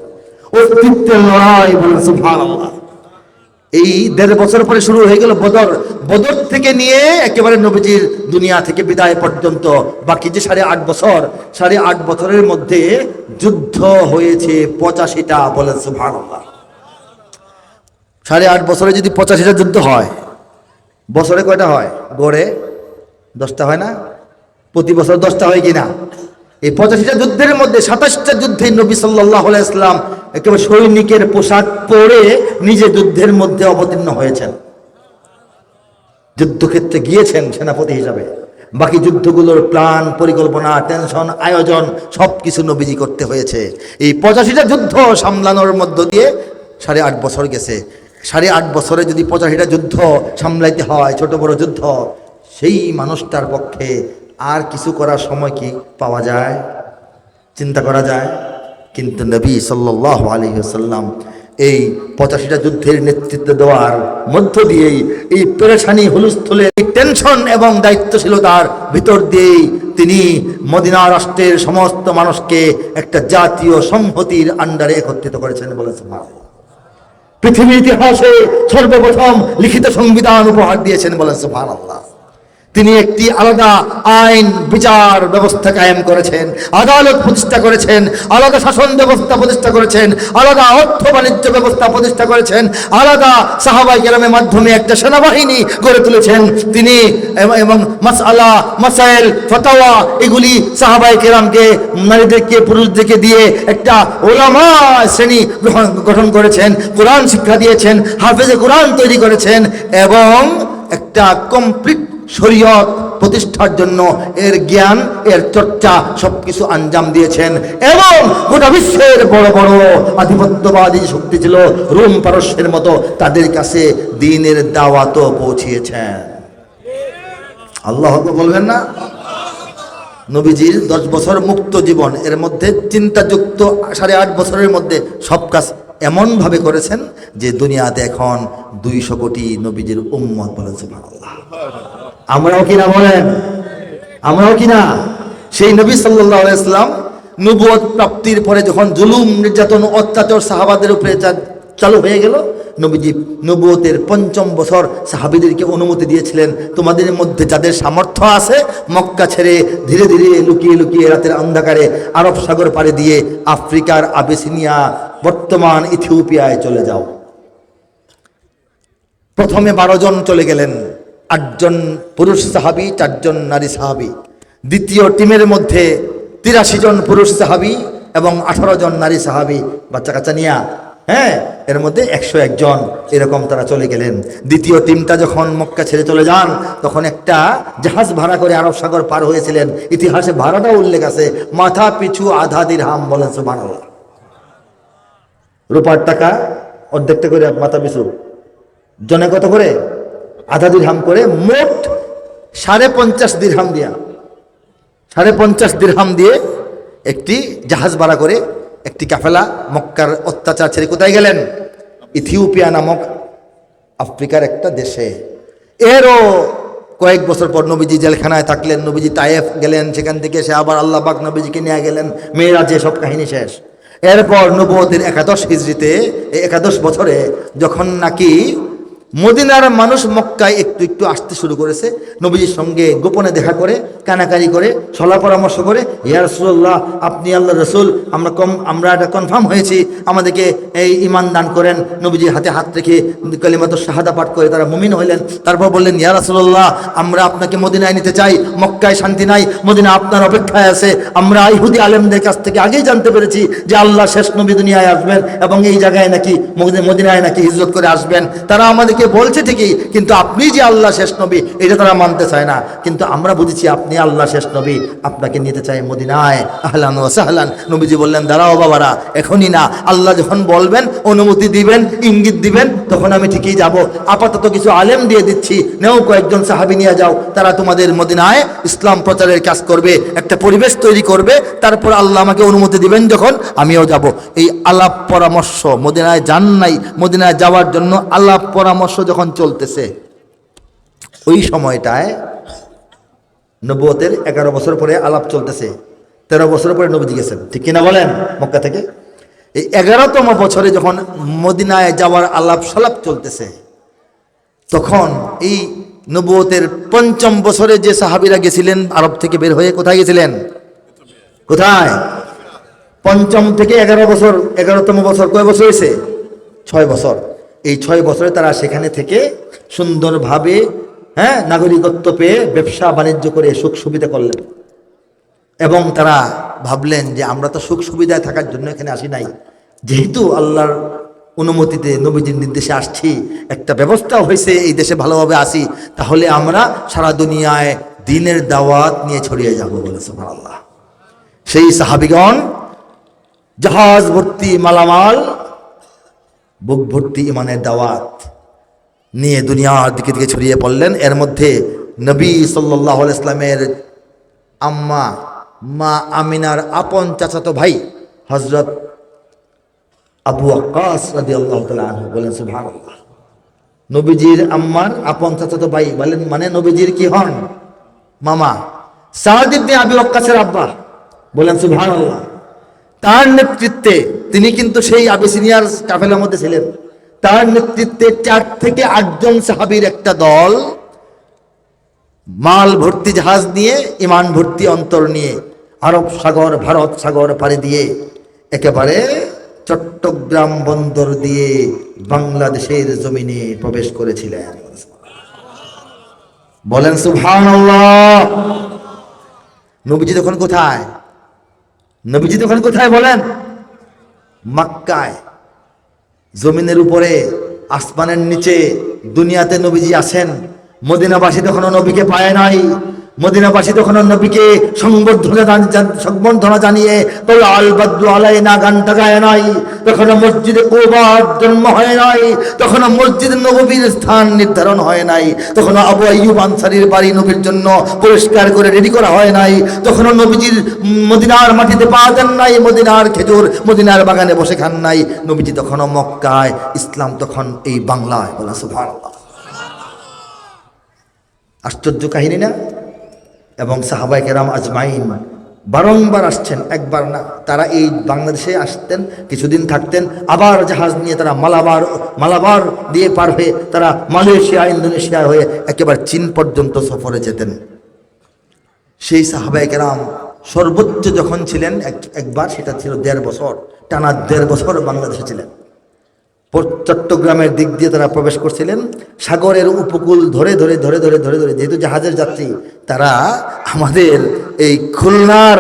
অস্তিত্বের লড়াই, বলেন সুবহানাল্লাহ। এই 1.5 বছর পরে শুরু হয়ে গেল বদর। বদর থেকে নিয়ে একেবারে নবীজির দুনিয়া থেকে বিদায় পর্যন্ত বাকি যে 8.5 বছর, 8.5 বছরের মধ্যে যুদ্ধ হয়েছে 85টা, বলেন সুবহানাল্লাহ। 8.5 বছরে যদি 85টা যুদ্ধ হয়, বছরে কয়টা হয়? গড়ে 10টা হয় না? প্রতি বছর 10টা হয় কিনা? এই 85টা যুদ্ধের মধ্যে 27টা যুদ্ধে নবী সাল্লাল্লাহু আলাইহি ওয়াসাল্লাম একেবারে সৈনিকের পোশাক পরে নিজে যুদ্ধের মধ্যে অবতীর্ণ হয়েছেন, যুদ্ধক্ষেত্রে গিয়েছেন সেনাপতি হিসাবে। বাকি যুদ্ধগুলোর প্ল্যান, পরিকল্পনা, টেনশন, আয়োজন সবকিছু নবীজি করতে হয়েছে। এই 85টা যুদ্ধ সামলানোর মধ্য দিয়ে 8.5 বছর গেছে। 8.5 বছরে যদি 85টা যুদ্ধ সামলাইতে হয়, ছোট বড় যুদ্ধ, সেই মানুষটার পক্ষে আর কিছু করার সময় কি পাওয়া যায়? চিন্তা করা যায়? কিন্তু নবী সাল্লাল্লাহু আলাইহি ওয়াসাল্লাম এই 85টা যুদ্ধের নেতৃত্ব দেওয়ার মধ্য দিয়েই এই পেরেশানি, হুলস্থুলে, টেনশন এবং দায়িত্বশীলতার ভিতর দিয়েই তিনি মদিনা রাষ্ট্রের সমস্ত মানুষকে একটা জাতীয় সংহতির আন্ডারে একত্রিত করেছেন, বলে সুবহানাল্লাহ। পৃথিবীর ইতিহাসে সর্বপ্রথম লিখিত সংবিধান উপহার দিয়েছেন, বলে সুবহানাল্লাহ। তিনি একটি আলাদা আইন বিচার ব্যবস্থা কায়েম করেছেন, আদালত প্রতিষ্ঠা করেছেন, আলাদা শাসন ব্যবস্থা প্রতিষ্ঠা করেছেন, আলাদা অর্থ বাণিজ্য ব্যবস্থা প্রতিষ্ঠা করেছেন, আলাদা সাহাবায়ে কেরামের মাধ্যমে একটা সেনাবাহিনী গড়ে তুলেছেন তিনি। এবং মাসআলা, মাসাইল, ফতোয়া, এগুলি সাহাবায়ে কেরামকে, নারীদেরকে, পুরুষদেরকে দিয়ে একটা ওলামা শ্রেণী গঠন করেছেন, কোরআন শিক্ষা দিয়েছেন, হাফেজে কোরআন তৈরি করেছেন এবং একটা কমপ্লিট শরীয়ত প্রতিষ্ঠার জন্য এর জ্ঞান, এর চর্চা সবকিছু আঞ্জাম দিয়েছেন। এবং গোটা বিশ্বের বড় বড় আধিপত্যবাদী শক্তি ছিল রোম, পারস্যের মতো, তাদের কাছে দ্বীনের দাওয়াতও পৌঁছিয়েছেন। আল্লাহু আকবার বলবেন না? নবীজির 10 বছর মুক্ত জীবন, এর মধ্যে চিন্তাযুক্ত 8.5 বছরের মধ্যে সব কাজ এমনভাবে করেছেন যে দুনিয়াতে এখন 200 কোটি নবীজির উম্মত, বলেন সুবহানাল্লাহ। আমরাও কিনা বলেন? আমরাও কিনা? সেই নবী সাল্লাল্লাহু আলাইহি ওয়াসাল্লাম নবুয়ত প্রাপ্তির পরে যখন জুলুম, নির্যাতন, অত্যাচার সাহাবাদের উপরে চালু হয়ে গেল, নবীজি নবুয়তের ৫ম বছর সাহাবীদেরকে অনুমতি দিয়েছিলেন, তোমাদের মধ্যে যাদের সামর্থ্য আছে মক্কা ছেড়ে ধীরে ধীরে লুকিয়ে লুকিয়ে রাতের অন্ধকারে আরব সাগর পাড়ি দিয়ে আফ্রিকার আবিসিনিয়া বর্তমান ইথিওপিয়ায় চলে যাও। প্রথমে ১২ জন চলে গেলেন, ৮ জন পুরুষ সাহাবী, ৪ জন নারী সাহাবী। দ্বিতীয় টিমের মধ্যে ৮৩ জন পুরুষ সাহাবী এবং ১৮ জন নারী সাহাবী, বাচ্চা কাচ্চা নিয়া, হ্যাঁ, এর মধ্যে ১০১ জন, এরকম তারা চলে গেলেন। দ্বিতীয় টিমটা যখন মক্কা ছেড়ে চলে যান তখন একটা জাহাজ ভাড়া করে আরব সাগর পার হয়েছিলেন। ইতিহাসে ভাড়াটা উল্লেখ আছে, মাথা পিছু আধা দিরহাম, বলেন সুবহানাল্লাহ। রূপার টাকা অর্ধেকটা করে মাথা পিছু, জনে কত করে? আধা দিরহাম করে, মোট ৫.৫ দিরহাম দিয়া, ৫.৫ দিরহাম দিয়ে একটি জাহাজ ভাড়া করে একটি কাফেলা মক্কার অত্যাচার ছেড়ে কোথায় গেলেন? ইথিওপিয়া নামক আফ্রিকার একটা দেশে। এরও কয়েক বছর পর নবীজি জেলখানায় থাকলেন, নবীজি তায়েফ গেলেন, সেখান থেকে সে আবার আল্লাহ পাক নবীজিকে নিয়ে গেলেন মেরাজে, সব কাহিনী শেষ। এরপর নবুয়তের ১১ হিজরিতে, ১১ বছরে যখন নাকি মদিনার মানুষ মক্কায় একটু একটু আসতে শুরু করেছে, নবীজির সঙ্গে গোপনে দেখা করে, কানাকারি করে, সলা পরামর্শ করে, ইয়া রাসূলুল্লাহ, আপনি আল্লাহ রসুল, আমরা এটা কনফার্ম হয়েছি, আমাদেরকে এই ঈমান দান করেন। নবীজির হাতে হাত রেখে কালিমাতুশ শাহাদা পাঠ করে তারা মুমিন হইলেন। তারপর বললেন, ইয়া রাসূলুল্লাহ, আমরা আপনাকে মদিনায় নিতে চাই, মক্কায় শান্তি নাই, মদিনা আপনার অপেক্ষায় আছে। আমরা ইহুদি আলেমদের কাছ থেকে আগেই জানতে পেরেছি যে আল্লাহ শেষ নবী দুনিয়ায় আসবেন এবং এই জায়গায় নাকি মদিনায় নাকি হিজরত করে আসবেন। তারা আমাদের বলছে ঠিকই, কিন্তু আপনি যে আল্লাহ শেষ নবী এটা তারা মানতে চায় না। কিন্তু আমরা বুঝেছি আপনি আল্লাহ শেষ নবী, আপনাকে নিতে চাই মদিনায়, আহলান ওয়া সাহলান। নবীজি বললেন, দাঁড়াও বাবারা, এখনই না, আল্লাহ যখন বলবেন, অনুমতি দিবেন, ইঙ্গিত দিবেন, তখন আমি ঠিকই যাব। আপাতত কিছু আলেম দিয়ে দিচ্ছি, নেও কয়েকজন সাহাবী নিয়ে যাও, তারা তোমাদের মদিনায় ইসলাম প্রচারের কাজ করবে, একটা পরিবেশ তৈরি করবে, তারপর আল্লাহ আমাকে অনুমতি দিবেন যখন, আমিও যাব। এই আলাপ পরামর্শ, মদিনায় যান নাই, মদিনায় যাওয়ার জন্য আলাপ পরামর্শ যখন চলতেছে, ওই সময়টায় নবুয়তের ১১ বছর পরে আলাপ চলতেছে, ১৩ বছর পরে নবীজি গেছেন, ঠিক কিনা বলেন? মক্কা থেকে এই ১১তম বছরে যখন মদিনায় যাওয়ার আলাপ সালাপ চলতেছে, তখন এই নবুয়তের ৫ম বছরে যে সাহাবীরা গেছিলেন আরব থেকে বের হয়ে, কোথায় গেছিলেন? কোথায়? ৫ম থেকে ১১ বছর, ১১তম বছর কয় বছর হয়েছে? ৬ বছর। এই ৬ বছরে তারা সেখানে থেকে সুন্দরভাবে, হ্যাঁ, নাগরিকত্ব পেয়ে ব্যবসা বাণিজ্য করে সুখ সুবিধা করলেন। এবং তারা ভাবলেন যে আমরা তো সুখ সুবিধায় থাকার জন্য এখানে আসি নাই, যেহেতু আল্লাহর অনুমতিতে নবীজির নির্দেশে আসছি, একটা ব্যবস্থাও হয়েছে এই দেশে ভালোভাবে আসি, তাহলে আমরা সারা দুনিয়ায় দ্বীনের দাওয়াত নিয়ে ছড়িয়ে যাব, বলে সুবহানাল্লাহ। সেই সাহাবীগণ জাহাজ ভর্তি মালামাল, বুক ভর্তি ইমানের দাওয়াত নিয়ে দুনিয়ার দিকে দিকে ছড়িয়ে পড়লেন। এর মধ্যে নবী সাল্লাল্লাহু আলাইহি ইসলামের আম্মা মা আমিনার আপন চাচাতো ভাই হযরত আবু ওয়াক্কাস রাদিয়াল্লাহু তাআলা আনহু, বলেন সুবহানাল্লাহ। নবীজির আম্মার আপন চাচাতো ভাই বলেন, মানে নবীজির কি হন? মামা। সাদ ইবনে আবি ওয়াক্কাসের আব্বা, বলেন সুবহানাল্লাহ। তার নেতৃত্বে, তিনি কিন্তু সেই আবিসিনিয়ার কাফেলার মধ্যে ছিলেন, তার নেতৃত্বে ৪ থেকে ৮ জন সাহাবীর একটা দল মাল ভর্তি জাহাজ নিয়ে, ইমান ভর্তি অন্তর নিয়ে আরব সাগর, ভারত সাগর পাড়ি দিয়ে একেবারে চট্টগ্রাম বন্দর দিয়ে বাংলাদেশের জমিনে প্রবেশ করেছিলেন, বলেন সুবহানাল্লাহ। নবীজি তখন কোথায়? নবীজি তখন কোথায় বলেন? মক্কায়, জমিনের উপরে, আসমানের নিচে, দুনিয়াতে নবীজি আছেন। মদিনাবাসী তখনও নবীকে পায় নাই, মদিনাবাসী তখনও নবীকে সংবর্ধনা জানিয়ে তবে আল বাদরু আলাইনা গানটা গায় নাই, তখনও মসজিদে কুবার জন্ম হয় নাই, তখনও মসজিদ নববীর স্থান নির্ধারণ হয় নাই, তখনও আবু আইয়ুব আনসারীর বাড়ি নবীর জন্য পরিষ্কার করে রেডি করা হয় নাই, তখনও নবীজির মদিনার মাটিতে পা দেন নাই, মদিনার খেজুর মদিনার বাগানে বসে খান নাই। নবীজি তখনও মক্কায়, ইসলাম তখন এই বাংলায়, বলা সুবহানাল্লাহ। আশ্চর্য কাহিনী না? এবং সাহাবায়ে কেরাম আজমাইন বারংবার আসছেন, একবার না। তারা এই বাংলাদেশে আসতেন, কিছুদিন থাকতেন, আবার জাহাজ নিয়ে তারা মালাবার দিয়ে পার হয়ে তারা মালয়েশিয়া, ইন্দোনেশিয়া হয়ে একেবারে চীন পর্যন্ত সফরে যেতেন। সেই সাহাবায়ে কেরাম সর্বোচ্চ যখন ছিলেন একবার, সেটা ছিল 1.5 বছর, টানা 1.5 বছর বাংলাদেশে ছিলেন। চট্টগ্রামের দিক দিয়ে তারা প্রবেশ করছিলেন, সাগরের উপকূল ধরে ধরে ধরে ধরে ধরে ধরে, যেহেতু জাহাজের যাত্রী তারা আমাদের এই খুলনার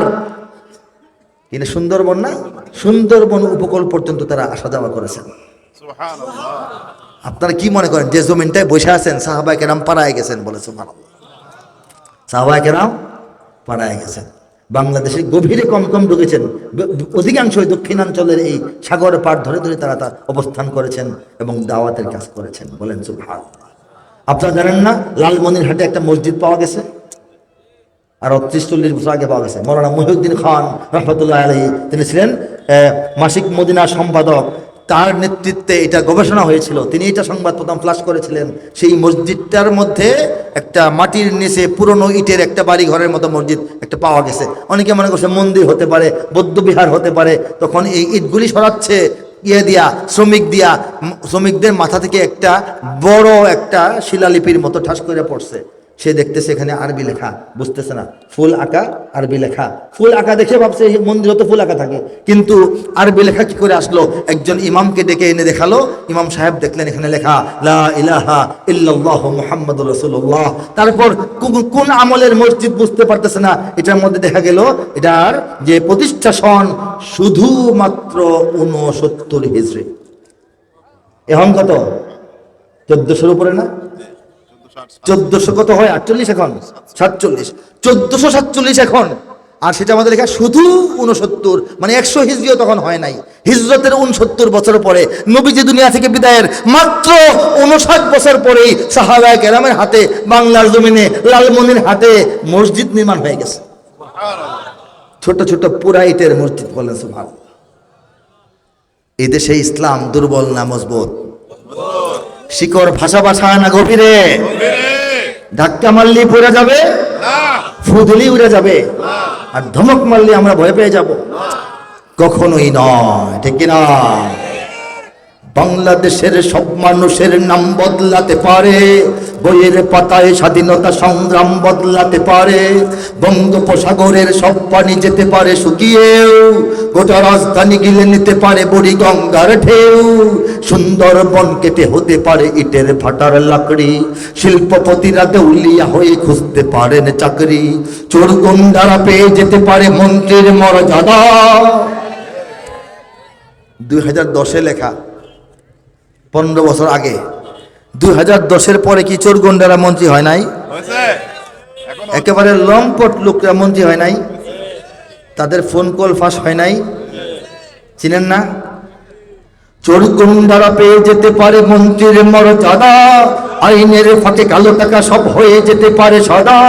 কিনা সুন্দরবন না, সুন্দরবন উপকূল পর্যন্ত তারা আসা যাওয়া করেছেন। আপনারা কি মনে করেন যে জমিনটায় বসে আছেন সাহাবায়ে কেরাম পাড়ায় গেছেন? বলে সুবহানাল্লাহ, সাহাবায়ে কেরাম পাড়ায় গেছেন। বাংলাদেশে গভীরে কম কম ঢুকেছেন, অধিকাংশই দক্ষিণাঞ্চলের এই সাগর পার ধরে ধরে তারা অবস্থান করেছেন এবং দাওয়াতের কাজ করেছেন। বলেন সুবহানাল্লাহ। আপনারা জানেন না লালমনিরহাটে একটা মসজিদ পাওয়া গেছে, আর 30-40 বছর আগে পাওয়া গেছে। মৌলানা মহিউদ্দিন খান রহমতুল্লাহ আলাইহি, তিনি ছিলেন মাসিক মদিনা সম্পাদক, তার নেতৃত্বে এটা গবেষণা হয়েছিল, তিনি এটা সংবাদ প্রথম ফ্লাশ করেছিলেন। সেই মসজিদটার মধ্যে একটা মাটির নিচে পুরনো ইটের একটা বাড়ি ঘরের মতো মসজিদ একটা পাওয়া গেছে। অনেকে মনে করছে মন্দির হতে পারে, বৌদ্ধবিহার হতে পারে। তখন এই ইটগুলি সরাচ্ছে শ্রমিকদের মাথা থেকে একটা বড় একটা শিলালিপির মতো ঠাস করে পড়ছে। সে দেখতেছে এখানে আরবি লেখা, বুঝতেছে না, ফুল আঁকা আরবি লেখা। ফুল আঁকা দেখে ভাবছে এই মন্দিরে তো ফুল আঁকা থাকে, কিন্তু আরবি লেখা কি করে আসলো? একজন ইমামকে ডেকে এনে দেখালো, ইমাম সাহেব দেখলেন এখানে লেখা লা ইলাহা ইল্লাল্লাহু মুহাম্মাদুর রাসূলুল্লাহ। তারপর কোন আমলের মসজিদ বুঝতে পারতেছে না, এটার মধ্যে দেখা গেল এটার যে প্রতিষ্ঠা সন শুধুমাত্র 69 হিজরি। এখন কত? 1400 উপরে না? 1400 কত হয়? 48 এখন 47, 1447 এখন। আর সেটা আমাদের লেখা শুধু 69, মানে 100 হিজরিও তখন হয় নাই। হিজরতের 69 বছর পরে, নবীজি দুনিয়া থেকে বিদায়ের মাত্র 59 বছর পরেই সাহাবায়ে কেরামের হাতে বাংলার জমিনে লালমনিরহাটে মসজিদ নির্মাণ হয়ে গেছে। ছোট ছোট পুরা ইটের মসজিদ। বলেন সুবহানাল্লাহ। এদেশে ইসলাম দুর্বল না মজবুত? শিকড় ভাষা না গভীরে? ধাক্কা মারলে পড়ে যাবে, ফু দিলে উড়ে যাবে, আর ধমক মারলে আমরা ভয় পেয়ে যাব? কখনোই নয়, ঠিক কিনা? বাংলাদেশের সব মানুষের নাম বদলাতে পারে, বইয়ের পাতায় স্বাধীনতা সংগ্রাম বদলাতে পারে, বঙ্গোপসাগরের সব পানি যেতে পারে শুকিয়েও, গোটা রাজধানী গিলে নিতে পারে বুড়ি গঙ্গার ঢেউ, সুন্দরবন কেটে হতে পারে ইটের ভাটার লাকড়ি, শিল্পপতিরা দেউলিয়া হয়ে খুঁজতে পারেন চাকরি, চোর গুন্ডারা পেয়ে যেতে পারে মন্ত্রীর মর্যাদা। 2010-এ লেখা, 15 বছর আগে। 2010-এর পরে কি চোর গুন্ডারা মন্ত্রী হয় নাই? একেবারে লম্পট লোকরা মন্ত্রী হয় নাই? তাদের ফোন কল ফাঁস হয় নাই? চিনেন না? চোর গুন্ডারা পেয়ে যেতে পারে মন্ত্রীর মর্যাদা, আইনের ফাঁকে কালো টাকা সব হয়ে যেতে পারে সদা।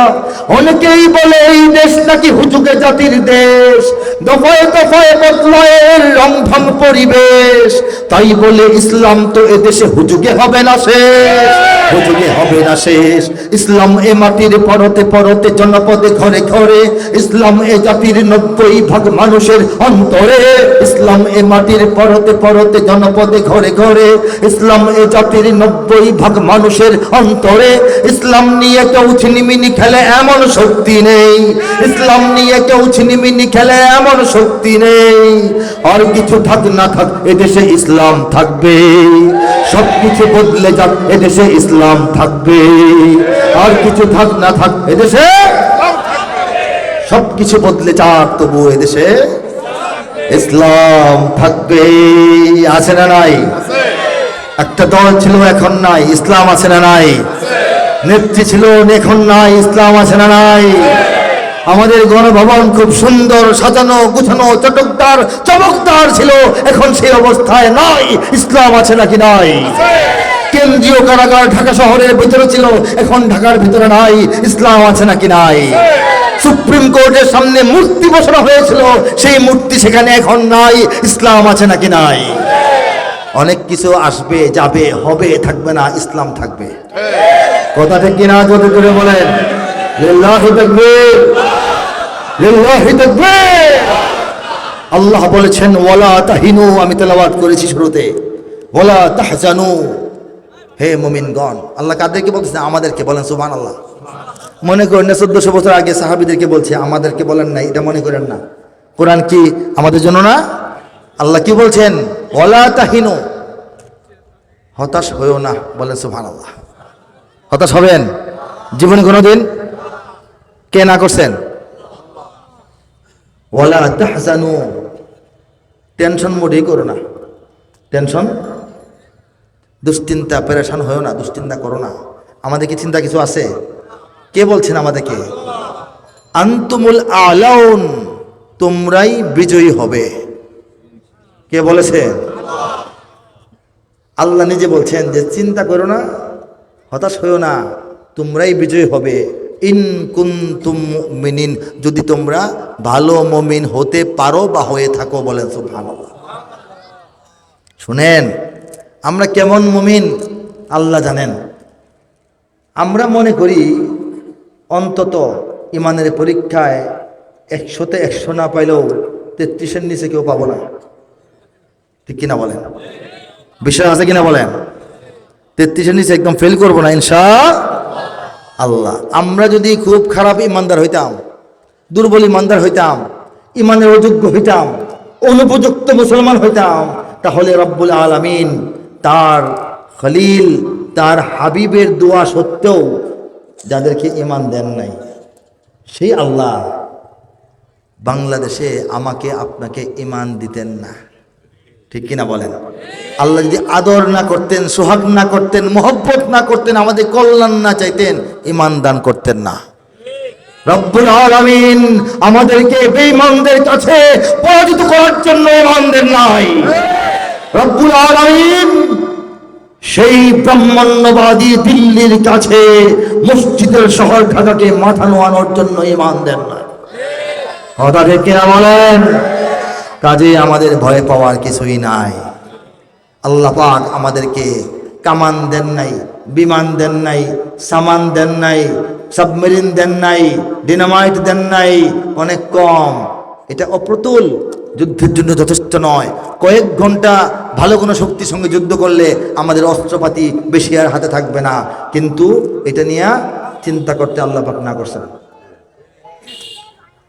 অনেকেই বলে এই দেশ নাকি হুজুগে জাতির দেশ, দফায় দফায় বদলায়ের রংঢং পরিবেশ, তাই বলে ইসলাম তো এদেশে হুজুগে হবে না শেষ, হুজুগে হবে না শেষ। ইসলাম এ মাটির পরতে পরতে জনপদে ঘরে ঘরে, ইসলাম এ জাতির 90% মানুষের অন্তরে, ইসলাম এ মাটির পরতে পরতে জনপদে ঘরে ঘরে, ইসলাম এ জাতির 90% মানুষের অন্তরে। ইসলাম নিয়ে কেউ ছিনিমিনি খেলে এমন শক্তি নেই, ইসলাম নিয়ে কেউ ছিনিমিনি খেলে এমন শক্তি নেই। আর কিছু থাক না থাক এদেশে ইসলাম থাকবে, সবকিছু বদলে যাক এদেশে ইসলাম থাকবে। আর কিছু থাক না থাক এদেশে, সবকিছু বদলে যাক তবু এদেশে ইসলাম থাকবে। আছে না নাই? একটা দল ছিল এখন নাই, ইসলাম আছে না নাই? নেত্রী ছিল এখন নাই, ইসলাম আছে না নাই? আমাদের গণভবন খুব সুন্দর সাজানো গুছানো চমকদার ছিল, এখন সেই অবস্থায় নাই, ইসলাম আছে নাকি নাই? কেন্দ্রীয় কারাগার ঢাকা শহরের ভিতরে ছিল, এখন ঢাকার ভিতরে নাই, ইসলাম আছে নাকি নাই? সুপ্রিম কোর্টের সামনে মূর্তি বসানো হয়েছিল, সেই মূর্তি সেখানে এখন নাই, ইসলাম আছে নাকি নাই? অনেক কিছু আসবে যাবে, হবে থাকবে না, ইসলাম থাকবে। কথা ঠিক কিনা? যদি করে বলেন লিল্লাহি তাকবীর, লিল্লাহি তাকবীর। আল্লাহ বলেছেন ওয়ালা তাহিনু, আমি তেলাওয়াত করেছি শুরুতে, ওয়ালা তাহজানু। হে মুমিনগণ, আল্লাহ কাদেরকে বলতেছে? আমাদেরকে। বলেন সুবহানাল্লাহ। মনে করেন না 1400 বছর আগে সাহাবীদেরকে বলছে, আমাদেরকে বলেন না, এটা মনে করেন না। কোরআন কি আমাদের জন্য না? আল্লাহ কি বলছেন? ওয়ালা তাহিনু, হতাশ হইও না। বলেন সুবহানাল্লাহ। হতাশ হবেন জীবনে কোনোদিন? কে না করছেন? ওয়ালা তাহজানু, টেনশন মোটেই করো না। টেনশন, দুশ্চিন্তা, পেরেশান হয়েও না, দুশ্চিন্তা করো না। আমাদের কি চিন্তা কিছু আছে? কে বলছেন আমাদেরকে? আনতুমুল আলাউন, তোমরাই বিজয়ী হবে। কে বলেছে? আল্লাহ নিজে বলছেন যে চিন্তা করো না, হতাশ হয়েও না, তোমরাই বিজয়ী হবে। ইন কুনতুম মুমিনিন, যদি তোমরা ভালো মুমিন হতে পারো বা হয়ে থাকো। বলেন সুবহানাল্লাহ। শুনেন, আমরা কেমন মুমিন আল্লাহ জানেন। আমরা মনে করি অন্তত ইমানের পরীক্ষায় 100তে 100 না পাইলেও 33-এর নিচে কেউ পাবো না। ঠিক কিনা বলেন? বিশ্বাস আছে কিনা বলেন? 33-এর নিচে একদম ফেল করবো না ইনশাআল্লাহ। আমরা যদি খুব খারাপ ইমানদার হইতাম, দুর্বল ইমানদার হইতাম, ইমানের অযোগ্য হইতাম, অনুপযুক্ত মুসলমান হইতাম, তাহলে রব্বুল আলামিন তার খলিল, তার হাবিবের দোয়া সত্ত্বেও যাদেরকে ইমান দেন নাই, সেই আল্লাহ বাংলাদেশে আমাকে আপনাকে ইমান দিতেন না। ঠিক কিনা বলেন? আল্লাহ যদি আদর না করতেন, সোহাগ না করতেন, মোহব্বত না করতেন, আমাদের কল্যাণ না চাইতেন, ইমান দান করতেন না। রব্বুল আলামিন আমাদেরকে বেঈমানদের কাছে পরাজিত করার জন্য ইমান দেন নাই। রব্বুল আলামিন সেই ব্রাহ্মণ্যবাদী দিল্লির কাছে মসজিদের শহর ঢাকাকে মাথা নোয়ানোর জন্য ইমান দেন না। কথা ঠিক কিনা বলেন? কাজে আমাদের ভয় পাওয়ার কিছুই নাই। আল্লাহ পাক আমাদেরকে কামান দেন নাই, বিমান দেন নাই, সামান দেন নাই, সাবমেরিন দেন নাই, ডিনামাইট দেন নাই, অনেক কম। এটা অপ্রতুল, যুদ্ধের জন্য যথেষ্ট নয়। কয়েক ঘন্টা ভালো কোনো শক্তির সঙ্গে যুদ্ধ করলে আমাদের অস্ত্রপাতি বেশি আর হাতে থাকবে না, কিন্তু এটা নিয়ে চিন্তা করতে আল্লাহ পাক না করছেন।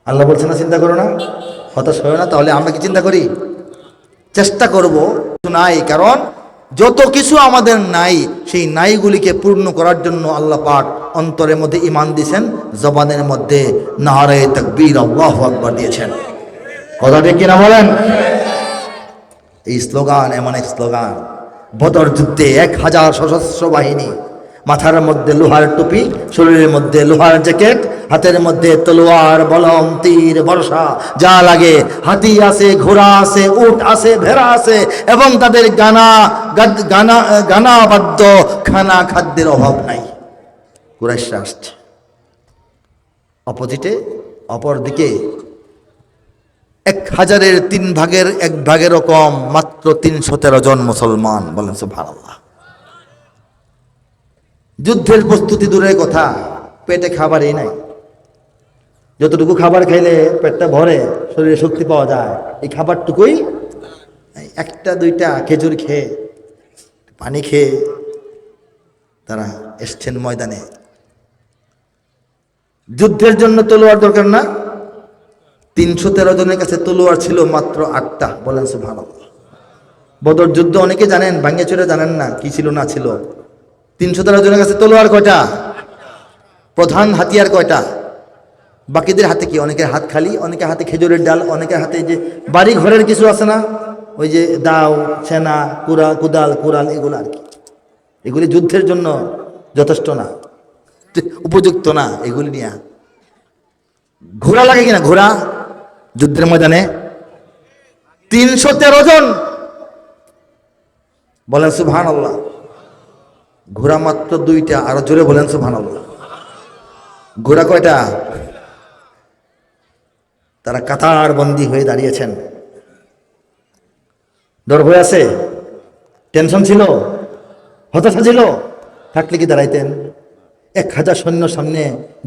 আল্লাহ বলছে না চিন্তা করো না, হতাশ হয় না। তাহলে আমরা কি চিন্তা করি? চেষ্টা করব নাই, কারণ যত কিছু আমাদের নাই, সেই নাইগুলিকে পূর্ণ করার জন্য আল্লাহ পাক অন্তরের মধ্যে ঈমান দিয়েছেন, জবানের মধ্যে নারে তাকবীর আল্লাহু আকবার দিয়েছেন। কথা ঠিক কিনা বলেন? এই স্লোগান এমন এক স্লোগান, বদর যুদ্ধে 1000 সশস্ত্র বাহিনী, মাথার মধ্যে লোহার টুপি, শরীরের মধ্যে লোহার জ্যাকেট, হাতের মধ্যে তলোয়ার, বলম, তীর, বর্ষা, যা লাগে, হাতি আছে, ঘোড়া আছে, উট আছে, ভেড়া আছে, এবং তাদের গানা বাদ্য, খানা খাদ্যের অভাব নাই। কুরাইশরা আসছে। অপোজিটে, অপর দিকে 1000-এর 3 ভাগের 1 ভাগেরও কম, মাত্র 313 জন মুসলমান। বলেন সুবহানাল্লাহ। যুদ্ধের প্রস্তুতি দূরের কথা, পেটে খাবারই নাই। যতটুকু খাবার খাইলে পেটটা ভরে, শরীরে শক্তি পাওয়া যায়, এই খাবারটুকুই, 1-2টা খেজুর খেয়ে, পানি খেয়ে তারা এসছেন ময়দানে। যুদ্ধের জন্য তলোয়ার দরকার না, 313 জনের কাছে তলোয়ার ছিল মাত্র 8টা। বলেন সুবহানাল্লাহ। বদর যুদ্ধ অনেকে জানেন, ভাঙ্গে চড়ে জানেন না কি ছিল না ছিল। 313 জনের কাছে তলোয়ার কয়টা? প্রধান হাতিয়ার কয়টা? বাকিদের হাতে কি? অনেকের হাত খালি, অনেকের হাতে খেজুরের ডাল, অনেকের হাতে যে বাড়ি ঘরের কিছু আছে না, ওই যে দাও, সেনা, কুদাল, কুড়াল, এগুলো আর কি। এগুলি যুদ্ধের জন্য যথেষ্ট না, উপযুক্ত না। এগুলি নিয়ে ঘোড়া লাগে কিনা? ঘোড়া যুদ্ধের ময়দানে 313 জন। বলেন সুবহানাল্লাহ। ঘোড়া মাত্র 2টা। আরো জোরে বলেন সুবহানাল্লাহ। ঘোড়া কয়টা? তারা কাতার বন্দী হয়ে দাঁড়িয়েছেন। ডর ভয় আছে? টেনশন ছিল? হতাশা ছিল? থাকলে কি দাঁড়াইতেন? 1000 সৈন্য সামনে,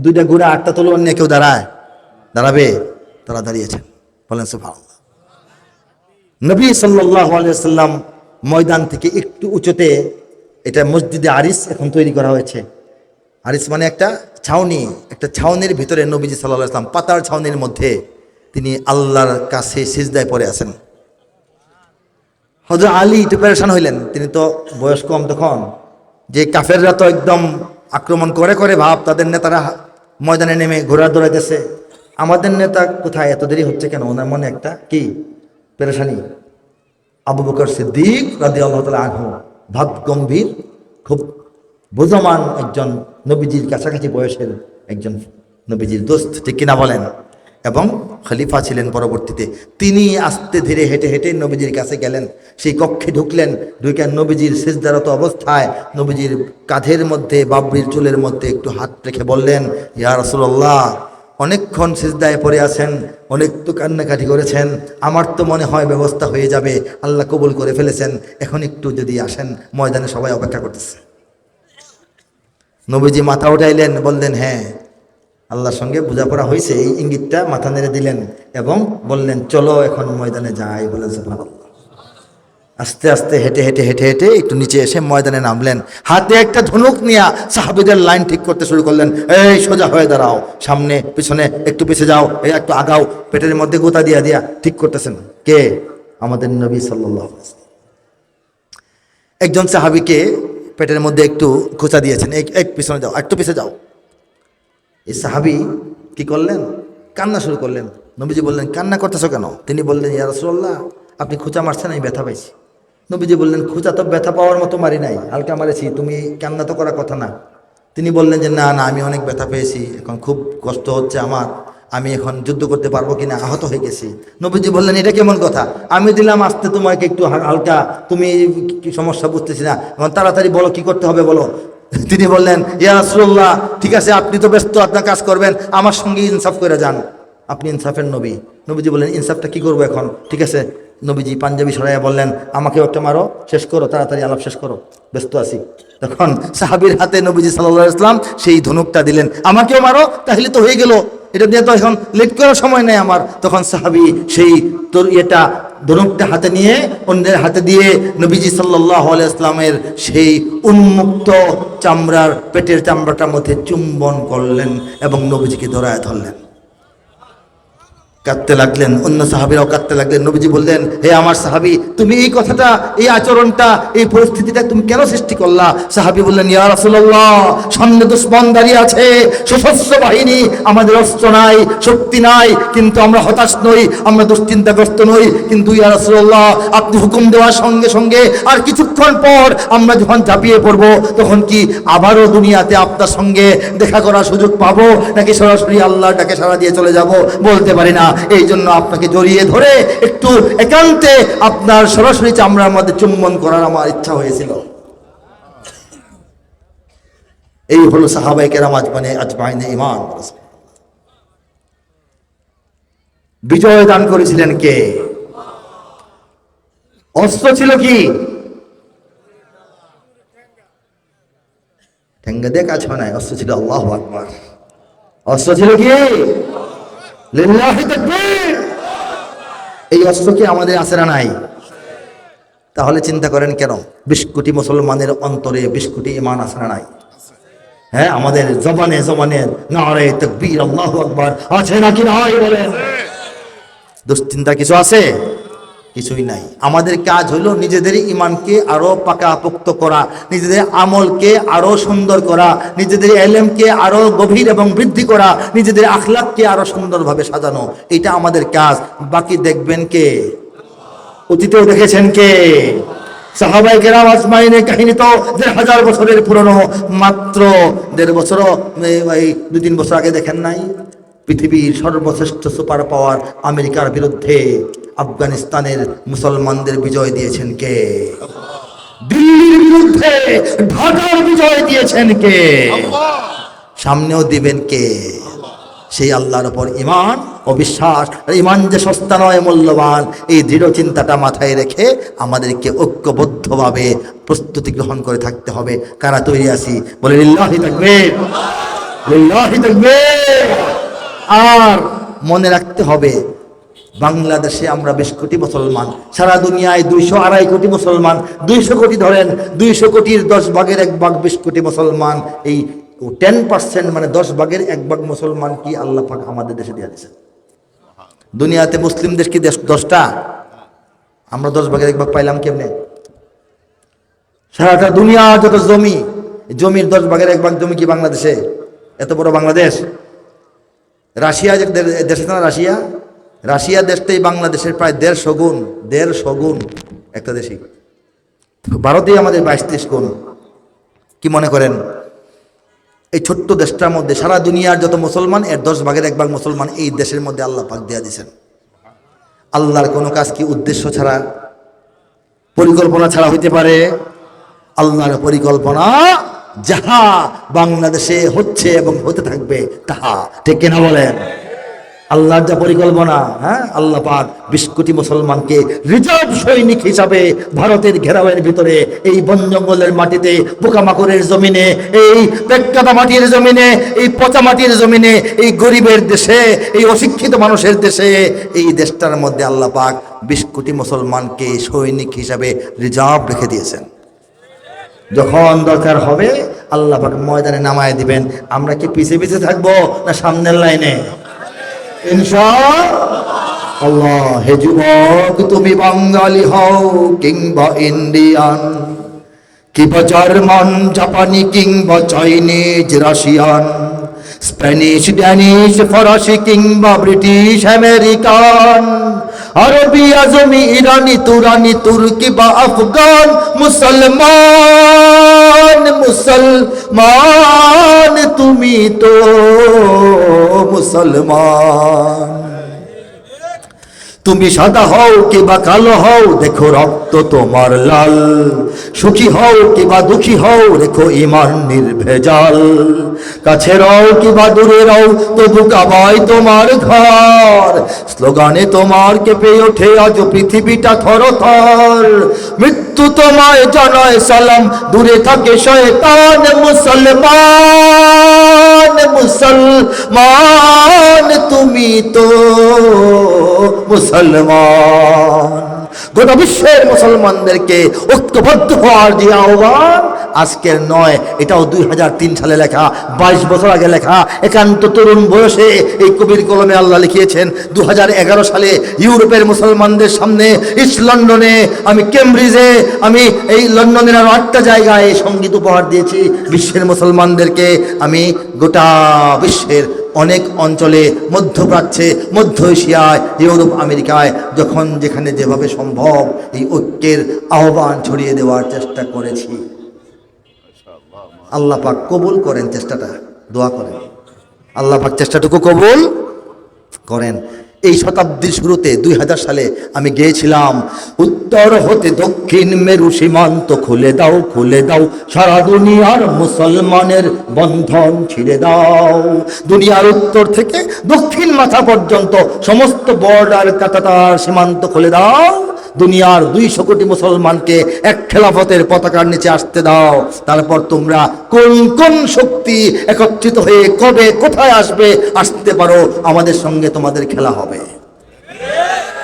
2টা ঘোড়া, 8টা তলোয়ার নিয়ে কেউ দাঁড়াবে? তারা দাঁড়িয়েছেন। বলেন সুবহানাল্লাহ। নবী সাল্লাল্লাহু আলাইহি ওয়াসাল্লাম ময়দান থেকে একটু উঁচুতে, এটা মসজিদে আরিস এখন তৈরি করা হয়েছে। আরিস মানে একটা ছাউনি, একটা ছাউনির ভিতরে নবীজি সাল্লাল্লাহু আলাইহি ওয়াসাল্লাম পাতার ছাউনির মধ্যে তিনি আল্লাহর কাছে সিজদায় পড়ে আছেন। হযরত আলী একটু পেরেশান হইলেন, তিনি তো বয়স কম তখন, যে কাফেররা তো একদম আক্রমণ করে করে ভাব, তাদের নেতারা ময়দানে নেমে ঘোড়া দৌড়াইতেছে, আমাদের নেতা কোথায়, এত দেরি হচ্ছে কেন? ওনার মনে একটা কি পেরেশানি। আবু বকর সিদ্দিক রাদিয়াল্লাহু তাআলা আনহু ভাব গম্ভীর, খুব বুঝমান একজন নবীজির কাছাকাছি বয়সের একজন নবীজির দোস্ত, ঠিক কিনা বলেন, এবং খলিফা ছিলেন পরবর্তীতে। তিনি আস্তে ধীরে হেঁটে হেঁটে নবীজির কাছে গেলেন, সেই কক্ষে ঢুকলেন, ঢুকে নবীজির সিজদারত অবস্থায় নবীজির কাঁধের মধ্যে বাবরির চুলের মধ্যে একটু হাত রেখে বললেন, ইয়া রাসূলুল্লাহ, অনেকক্ষণ সিজদায় পড়ে আছেন, অনেক তো কান্নাকাটি করেছেন, আমার তো মনে হয় ব্যবস্থা হয়ে যাবে, আল্লাহ কবুল করে ফেলেছেন, এখন একটু যদি আসেন, ময়দানে সবাই অপেক্ষা করতেছে। নবীজি মাথা উঠাইলেন, বললেন হ্যাঁ, আল্লাহর সঙ্গে বোঝাপড়া হয়েছে, এই ইঙ্গিতটা মাথা নেড়ে দিলেন এবং বললেন চলো এখন ময়দানে যাই। বলেন সুবহানাল্লাহ। আস্তে আস্তে হেঁটে হেঁটে হেঁটে হেঁটে একটু নিচে এসে ময়দানে নামলেন, হাতে একটা ধনুক নিয়ে সাহাবীদের লাইন ঠিক করতে শুরু করলেন। এই সোজা হয়ে দাঁড়াও, সামনে পিছনে একটু পিছে যাও, এই একটু আগাও, পেটের মধ্যে গোতা দিয়া দিয়া ঠিক করতেছেন। কে? আমাদের নবী সাল্লাল্লাহু আলাইহি ওয়াসাল্লাম। একজন সাহাবীকে পেটের মধ্যে একটু খোঁচা দিয়েছেন, এক পিছনে যাও, একটু পিছে যাও। এই সাহাবী কি করলেন? কান্না শুরু করলেন। নবীজি বললেন, কান্না করতেছো কেন? তিনি বললেন, ইয়া রাসূলুল্লাহ, আপনি খোঁচা মারছেন, আমি ব্যথা পাইছি। নবীজি বললেন, খোঁচা তো ব্যথা পাওয়ার মতো মারি নাই, হালকা মারেছি, তুমি কান্না তো করার কথা না। তিনি বললেন যে না না, আমি অনেক ব্যথা পেয়েছি, এখন খুব কষ্ট হচ্ছে আমার, আমি এখন যুদ্ধ করতে পারবো কিনা, আহত হয়ে গেছি। নবীজি বললেন, এটা কেমন কথা? আমি দিলাম আসতে তোমাকে একটু হালকা, তুমি কি সমস্যা বুঝতেছি না, এখন তাড়াতাড়ি বলো কি করতে হবে বলো। তিনি বললেন, ইয়া রাসূলুল্লাহ, ঠিক আছে, আপনি তো ব্যস্ত, আপনার কাজ করবেন, আমার সঙ্গে ইনসাফ করে যান, আপনি ইনসাফের নবী। নবীজি বললেন, ইনসাফটা কি করবো এখন? ঠিক আছে, নবীজি পাঞ্জাবি সরাইয়া বললেন, আমাকেও একটা মারো, শেষ করো, তাড়াতাড়ি আলাপ শেষ করো, ব্যস্ত আছি। তখন সাহাবীর হাতে নবীজি সাল্লাল্লাহু আলাইহি ওয়াসাল্লাম সেই ধনুকটা দিলেন, আমাকেও মারো, তাহলে তো হয়ে গেল, এটা দিয়ে তো এখন লেট করার সময় নেই আমার। তখন সাহাবী সেই এটা ধনুকটা হাতে নিয়ে অন্যের হাতে দিয়ে নবীজি সাল্লাল্লাহু আলাইহি ওয়াসাল্লামের সেই উন্মুক্ত চামড়ার, পেটের চামড়াটার মধ্যে চুম্বন করলেন এবং নবীজিকে ধরায় ধরলেন। কাঁদতে লাগলেন, অন্য সাহাবীরাও কাঁদতে লাগলেন। নবীজি বললেন, হে আমার সাহাবী, তুমি এই কথাটা, এই আচরণটা, এই পরিস্থিতিটা তুমি কেন সৃষ্টি করলা? সাহাবী বললেন, ইয়া রাসূলুল্লাহ, সামনে দুশমন দাঁড়িয়ে আছে, সশস্ত্র বাহিনী, আমাদের অস্ত্র নাই, শক্তি নাই, কিন্তু আমরা হতাশ নই, আমরা দুশ্চিন্তাগ্রস্ত নই, কিন্তু ইয়া রাসূলুল্লাহ, আপনি হুকুম দেওয়ার সঙ্গে সঙ্গে আর কিছুক্ষণ পর আমরা যখন ঝাঁপিয়ে পড়বো, তখন কি আবারও দুনিয়াতে আপনার সঙ্গে দেখা করার সুযোগ পাবো, নাকি সরাসরি আল্লাহর ডাকে সাড়া দিয়ে চলে যাব? বলতে পারি না, এই জন্য আপনাকে জড়িয়ে ধরে একটু একান্তে আপনার সরাসরি চামড়ার মধ্যে চুম্বন করার আমার ইচ্ছা হয়েছিল। এই হলো সাহাবায়ে কেরাম আজমাইনে ঈমান। বিজয় দান করেছিলেন কে? অস্ত্র ছিল কি? ঠেঙ্গা দিয়ে কাজ হয় নাই, অস্ত্র ছিল আল্লাহু আকবার। অস্ত্র ছিল কি? লিল্লাহি তাকবীর। এই অস্ত্র কি আমাদের আছে না নাই? তাহলে চিন্তা করেন, কেন 20 কোটি মুসলমানের অন্তরে 20 কোটি ঈমান আছে না নাই? হ্যাঁ, আমাদের জবানে জবানে নারে তাকবীর, আল্লাহু আকবার আছে নাকি নাই বলেন? দুশ্চিন্তা কিছু আছে? কিছুই নাই। আমাদের কাজ হলো নিজেদের ঈমানকে আরো পাকাপোক্ত করা, নিজেদের আমলকে আরো সুন্দর করা, নিজেদের ইলমকে আরো গভীর এবং বৃদ্ধি করা, নিজেদের আখলাককে আরো সুন্দরভাবে সাজানো, এটা আমাদের কাজ। বাকি দেখবেন কে? অতীতেও দেখেছেন কে? সাহাবায়ে কেরাম আজমাইনের কাহিনী তো 1000 বছরের পুরনো, মাত্র 1.5 বছরও, 2-3 বছর আগে দেখেন নাই? পৃথিবীর সর্বশ্রেষ্ঠ সুপার পাওয়ার আমেরিকার বিরুদ্ধে আফগানিস্তানের মুসলমানদের বিজয় দিয়েছেন কে? দিল্লির বিরুদ্ধে ঢাকার বিজয় দিয়েছেন কে? সামনেও দিবেন কে? সেই আল্লাহর উপর ঈমান ও বিশ্বাস। ঈমান যে সস্তা নয়, মূল্যবান, এই দৃঢ় চিন্তাটা মাথায় রেখে আমাদেরকে ঐক্যবদ্ধভাবে প্রস্তুতি গ্রহণ করে থাকতে হবে। কারা তৈরি আছি? বলে লিল্লাহি তাকবীর, লিল্লাহি তাকবীর। আর মনে রাখতে হবে, বাংলাদেশে আমরা 20 কোটি মুসলমান, সারা দুনিয়ায় 200-2.5 কোটি মুসলমান, 200 কোটি ধরেন, 200 কোটির 10 ভাগের 1 ভাগ 20 কোটি মুসলমান। এই 10% মানে 10 ভাগের 1 ভাগ মুসলমান কি আল্লাহ পাক আমাদের দেশে দিয়ে দিয়েছেন। দুনিয়াতে মুসলিম দেশ কি 10টা, আমরা 10 ভাগের 1 ভাগ পাইলাম কেমনে? সারাটা দুনিয়া যত জমির 10 ভাগের 1 ভাগ জমি কি বাংলাদেশে? এত বড় বাংলাদেশ। রাশিয়া যে দেশ আছে না, রাশিয়া দেশটাই বাংলাদেশের প্রায় 150 গুণ একটা দেশই। ভারতেই আমাদের 22-23 গুণ। কি মনে করেন এই ছোট্ট দেশটার মধ্যে সারা দুনিয়ার যত মুসলমান এর 10 ভাগের 1 ভাগ মুসলমান এই দেশের মধ্যে আল্লাহ পাক দেয়া দিয়েছেন। আল্লাহর কোনো কাজ কি উদ্দেশ্য ছাড়া, পরিকল্পনা ছাড়া হইতে পারে? আল্লাহর পরিকল্পনা যাহা বাংলাদেশে হচ্ছে এবং হতে থাকবে তাহা, ঠিক কিনা বলেন? আল্লাহর যা পরিকল্পনা, হ্যাঁ, আল্লাহ পাক 20 কোটি মুসলমানকে রিজার্ভ সৈনিক হিসাবে ভারতের ঘেরাওয়ের ভিতরে, এই বন জঙ্গলের মাটিতে, পোকামাকড়ের জমিনে, এই পেটকাটা মাটির জমিনে, এই পচা মাটির জমিনে, এই গরিবের দেশে, এই অশিক্ষিত মানুষের দেশে, এই দেশটার মধ্যে আল্লাহ পাক 20 কোটি মুসলমানকে সৈনিক হিসাবে রিজার্ভ রেখে দিয়েছেন। যখন দরকার হবে আল্লাহ পাক ময়দানে নামায় দিবেন। আমরা কি পিছে পিছে থাকবো না সামনের লাইনে? ইনশাআল্লাহ। হে যুবক, তুমি বাঙালি হও কিংবা ইন্ডিয়ান, কিংবা জার্মান, জাপানি, কিংবা চাইনিজ, রাশিয়ান, স্প্যানিশ, ড্যানিশ, ফরাসি, কিংবা ব্রিটিশ, আমেরিকান, আরবি, আজমি, ইরানি, তুরানি, তুর্কি বা আফগান, মুসলমান তুমি তো মুসলমান। তুমি সাদা হও কিংবা কালো হও, দেখো রক্ত তোমার লাল। সুখী হও কিংবা দুঃখী হও, রেখো ঈমান নির্ভেজাল। কাছে রও কিংবা দূরে রও, তবু কাবায় তোমার ঘর। স্লোগানে তোমার কেঁপে ওঠে আজ পৃথিবীটা থরথর। মৃত্যু তোমায় জানায় সালাম, দূরে থাকে শয়তান। মুসলমান তুমি তো মুসলমান। গোটা বিশ্বের মুসলমানদেরকে ঐক্যবদ্ধ হওয়ার যে আহ্বান আজকের নয়, এটাও 2003 সালে লেখা, 22 বছর আগে লেখা। একান্ত তরুণ বয়সে এই কবির কলমে আল্লাহ লিখিয়েছেন। 2011 সালে ইউরোপের মুসলমানদের সামনে, ইস্ট লন্ডনে, আমি কেমব্রিজে, আমি এই লন্ডনের আরো 8টা জায়গায় সঙ্গীত উপহার দিয়েছি বিশ্বের মুসলমানদেরকে। আমি গোটা বিশ্বের অনেক অঞ্চলে, মধ্যপ্রাচ্যে, মধ্য এশিয়ায়, ইউরোপ, আমেরিকায়, যখন যেখানে যেভাবে সম্ভব এই ঐক্যের আহ্বান ছড়িয়ে দেওয়ার চেষ্টা করেছি। আল্লাহ পাক কবুল করেন চেষ্টাটা, দোয়া করেন আল্লাহ পাক চেষ্টাটুকু কবুল করেন। এই শতাব্দীর শুরুতে 2000 সালে আমি গিয়েছিলাম, উত্তর হতে দক্ষিণ মেরু সীমান্ত খুলে দাও, খুলে দাও, সারা দুনিয়ার মুসলমানের বন্ধন ছিঁড়ে দাও। দুনিয়ার উত্তর থেকে দক্ষিণ মাথা পর্যন্ত সমস্ত বর্ডার কাঁটাতার সীমান্ত খুলে দাও। দুনিয়ার 200 কোটি মুসলমানকে এক খেলাফতের পতাকার নিচে আসতে দাও। তারপর তোমরা কোন কোন শক্তি একত্রিত হয়ে কবে কোথায় আসতে পারো, আমাদের সঙ্গে তোমাদের খেলা হবে,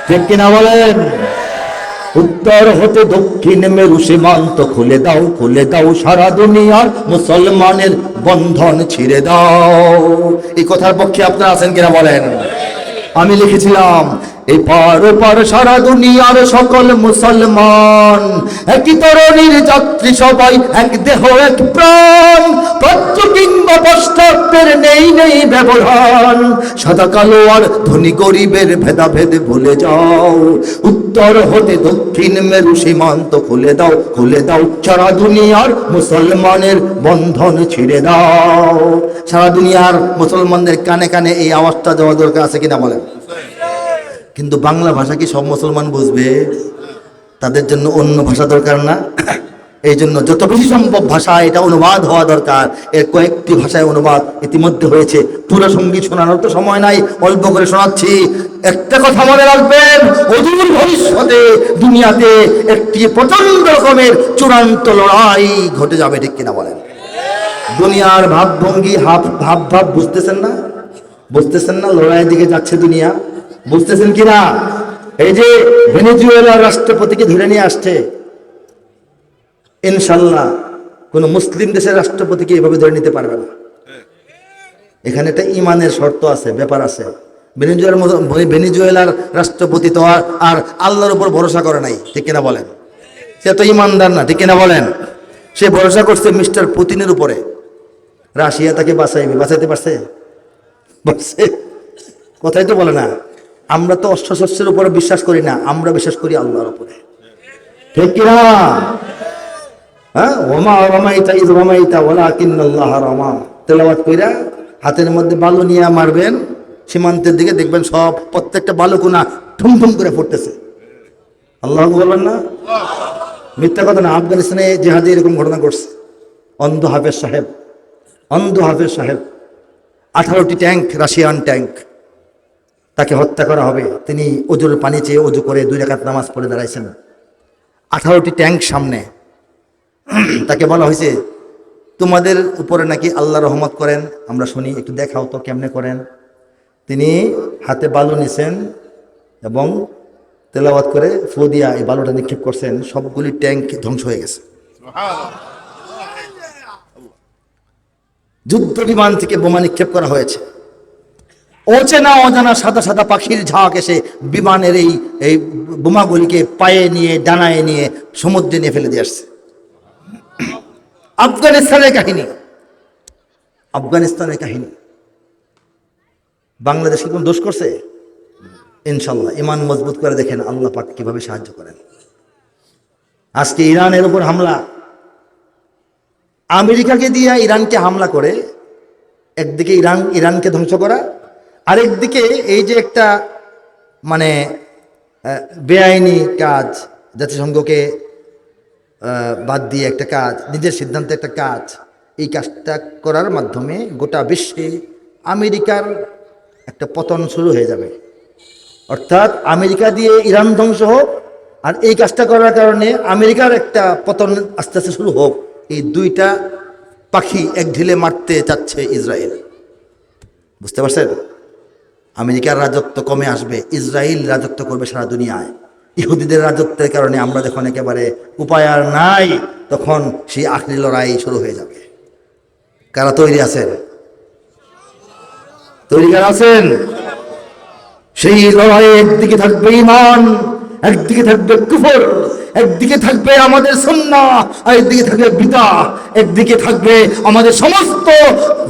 ঠিক কিনা বলেন? উত্তর হতে দক্ষিণ মেরু সীমান্ত খুলে দাও, খুলে দাও, সারা দুনিয়ার মুসলমানের বন্ধন ছিঁড়ে দাও। এই কথার পক্ষে আপনারা আছেন কিনা বলেন? আমি লিখেছিলাম, এপার ওপার সারা দুনিয়ার সকল মুসলমান, একই তরণীর যাত্রী সবাই, এক দেহ এক প্রাণ। প্রাচ্য কিংবা পাশ্চাত্যের নেই নেই ব্যবধান, সাদা কালো আর ধনী গরিবের ভেদাভেদ ভুলে যাও। উত্তর হতে দক্ষিণ মেরু সীমান্ত খুলে দাও, খুলে দাও, সারা দুনিয়ার মুসলমানের বন্ধন ছিঁড়ে দাও। সারা দুনিয়ার মুসলমানদের কানে কানে এই আওয়াজটা দেওয়া দরকার আছে কিনা বলেন? কিন্তু বাংলা ভাষা কি সব মুসলমান বুঝবে? তাদের জন্য অন্য ভাষা দরকার না? এই জন্য যত বেশি সম্ভব ভাষা এটা অনুবাদ হওয়া দরকার। এর কয়েকটি ভাষায় অনুবাদ ইতিমধ্যে হয়েছে। পুরো সঙ্গীত শোনানোর তো সময় নাই, অল্প করে শোনাচ্ছি। একটা কথা মনে রাখবেন, অদূর ভবিষ্যতে দুনিয়াতে একটি প্রচন্ড রকমের চূড়ান্ত লড়াই ঘটে যাবে, ঠিক কিনা বলেন? দুনিয়ার ভাবভঙ্গি, ভাব বুঝতেছেন না? বুঝতেছেন না লড়াইয়ের দিকে যাচ্ছে দুনিয়া? বুঝতেছেন কিনা? এই যে ভেনেজুয়েলার রাষ্ট্রপতিকে ধরে নিয়ে আসছে, ইনশাল্লাহ কোন মুসলিম দেশের রাষ্ট্রপতিকে এভাবে ধরে নিতে পারবে না। এখানে একটা ইমানের শর্ত আছে, ব্যাপার আছে। ভেনেজুয়েলার রাষ্ট্রপতি তো আর আল্লাহর উপর ভরসা করে নাই, ঠিক কিনা বলেন? সে তো ইমানদার না, ঠিক কিনা বলেন? সে ভরসা করছে মিস্টার পুতিনের উপরে। রাশিয়া তাকে বাঁচাইতে পারছে? কথাই তো বলে না। আমরা তো অস্ত্রশস্ত্রের উপরে বিশ্বাস করি না, আমরা বিশ্বাস করি আল্লাহর উপরে, ঠিক কিনা? হ্যাঁ, ওমা রমাইতা ইয রমাইতা ওয়ালাকিন্নাল্লাহ রামা। তেলাওয়াত কইরা হাতের মধ্যে বালু নিয়ে মারবেন, সীমান্তের দিকে দেখবেন সব প্রত্যেকটা বালু কোনা ঠুম ঠুম করে ফুটতেছে। আল্লাহ বলবেন না, মিথ্যা কথা না। আফগানিস্তানে জিহাদে এরকম ঘটনা ঘটছে। অন্ধ হাফেজ সাহেব 18টি ট্যাঙ্ক, রাশিয়ান ট্যাঙ্ক, তাকে হত্যা করা হবে। তিনি অজুর পানি চেয়ে অজু করে 2 রাকাত নামাজ পড়ে দাঁড়াইছেন। 18টি ট্যাঙ্ক সামনে। তাকে বলা হয়েছে তোমাদের উপরে নাকি আল্লাহ রহমত করেন, আমরা শুনি, একটু দেখাও তো কেমনে করেন। তিনি হাতে বালু নিছেন এবং তেলাওয়াত করে ফু দিয়া এই বালুটা নিক্ষেপ করছেন। সবগুলি ট্যাঙ্ক ধ্বংস হয়ে গেছে। যুদ্ধ বিমান থেকে বোমা নিক্ষেপ করা হয়েছে। অচেনা অজানা সাদা সাদা পাখির ঝাঁক এসে বিমানের এই বোমাগুলিকে পায়ে নিয়ে ডানায় নিয়ে সমুদ্রে নিয়ে ফেলে দিয়ে আসছে। আফগানিস্তানের কাহিনী। বাংলাদেশ কোন দোষ করছে? ইনশাল্লাহ ইমান মজবুত করে দেখেন আল্লাহ পাক কিভাবে সাহায্য করেন। আজকে ইরানের উপর হামলা, আমেরিকাকে দিয়ে ইরানকে হামলা করে, একদিকে ইরানকে ধ্বংস করা, আরেকদিকে এই যে একটা মানে বেআইনি কাজ, জাতিসংঘকে বাদ দিয়ে একটা কাজ, নিজের সিদ্ধান্তে একটা কাজ, এই কাজটা করার মাধ্যমে গোটা বিশ্বে আমেরিকার একটা পতন শুরু হয়ে যাবে। অর্থাৎ আমেরিকা দিয়ে ইরান ধ্বংস হোক, আর এই কাজটা করার কারণে আমেরিকার একটা পতন আস্তে আস্তে শুরু হোক। এই দুইটা পাখি এক ঢিলে মারতে চাচ্ছে ইসরায়েল। বুঝতে পারছেন? আমেরিকার রাজত্ব কমে আসবে, ইসরায়েল রাজত্ব করবে সারা দুনিয়ায়। ইহুদিদের রাজত্বের কারণে আমরা যখন একেবারে উপায় আর নাই, তখন সেই আখরি লড়াই শুরু হয়ে যাবে। কারা তৈরি আছেন? তৈরি কারা আছেন? সেই লড়াইয়ে একদিকে থাকবে ঈমান, একদিকে থাকবে কুফর, একদিকে থাকবে আমাদের সুন্নাহ, আর একদিকে থাকবে বিদআহ, একদিকে থাকবে আমাদের সমস্ত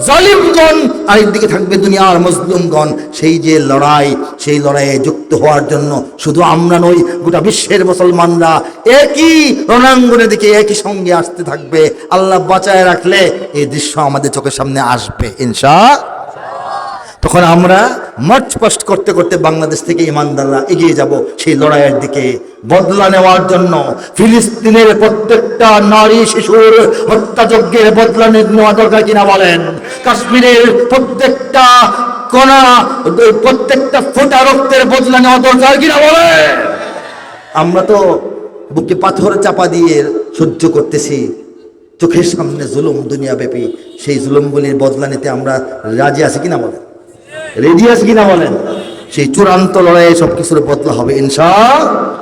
জালিমগণ, আর একদিকে থাকবে দুনিয়ার মজলুমগণ। সেই যে লড়াই, সেই লড়াইয়ে যুক্ত হওয়ার জন্য শুধু আমরা নই, গোটা বিশ্বের মুসলমানরা একই রণাঙ্গনের দিকে একই সঙ্গে আসতে থাকবে। আল্লাহ বাঁচায় রাখলে এই দৃশ্য আমাদের চোখের সামনে আসবে ইনশাআল্লাহ। তখন আমরা মার্চ পাস্ট করতে করতে বাংলাদেশ থেকে ইমানদাররা এগিয়ে যাব সেই লড়াইয়ের দিকে, বদলা নেওয়ার জন্য। ফিলিস্তিনের প্রত্যেকটা নারী শিশুর হত্যাযজ্ঞের বদলা নেওয়া দরকার কিনা বলেন? কাশ্মীরের প্রত্যেকটা কণা, প্রত্যেকটা ফোঁটা রক্তের বদলা নেওয়া দরকার কিনা বলেন? আমরা তো বুকে পাথর চাপা দিয়ে সহ্য করতেছি, চোখের সামনে জুলুম দুনিয়াব্যাপী। সেই জুলুমগুলির বদলা নিতে আমরা রাজি আছি কিনা বলেন? রেডি আছে কিনা বলেন? সেই চূড়ান্ত লড়াইয়ে সবকিছুর বদলা হবে ইনশাআল্লাহ।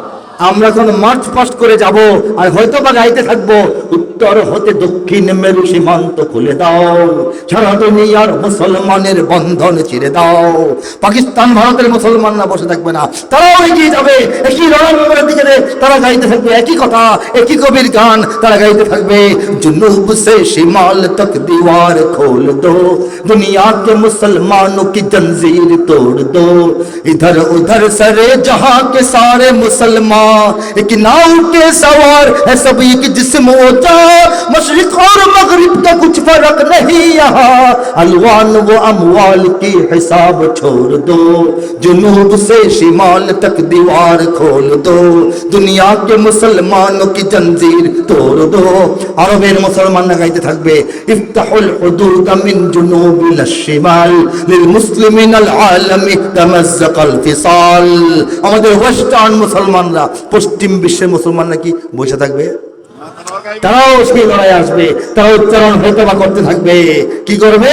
আমরা এখন মার্চ পাস্ট করে যাব, আর হয়তো বা গাইতে থাকবো, উত্তর হতে দক্ষিণ মেরু সীমান্ত খুলে দাও, সারা দুনিয়ার মুসলমানের বন্ধন ছিঁড়ে দাও। পাকিস্তান ভারতের মুসলমানরা বসে থাকবে না, তারাও এগিয়ে যাবে একই রণাঙ্গনের দিকে। তারা গাইতে থাকবে একই কথা, একই কবির গান তারা গাইতে থাকবে। जुनूब से शिमाल तक दीवार खोल दो, दुनिया के मुसलमानों की जंजीर तोड़ दो, इधर उधर सरे जहां के सारे मुसलमान एक नाव के सवार है, सभी की जिस्म ऊंचा, मशरिक और मगरिब का कुछ फर्क नहीं यहाँ, अलवान वो अमवाल की हिसाब छोड़ दो, जुनूब से शिमाल तक दीवार खोल दो, दुनिया के मुसलमानों की जंजीर तोड़ दो। আরবের মুসলমানরা গাইতে থাকবে, ইফতাহুল হুদুদ মিন জুনুবিল শিমাল লিল মুসলিমিন আল আলামি তামাজ্জাকাল ফিসাল। আমাদের ওয়েস্টার্ন মুসলমানরা, পশ্চিম বিশ্বের মুসলমানরা কি বসে থাকবে? তারাও সেই লড়াই আসবে, তারা উচ্চারণ হয়তোবা করতে থাকবে। কি করবে?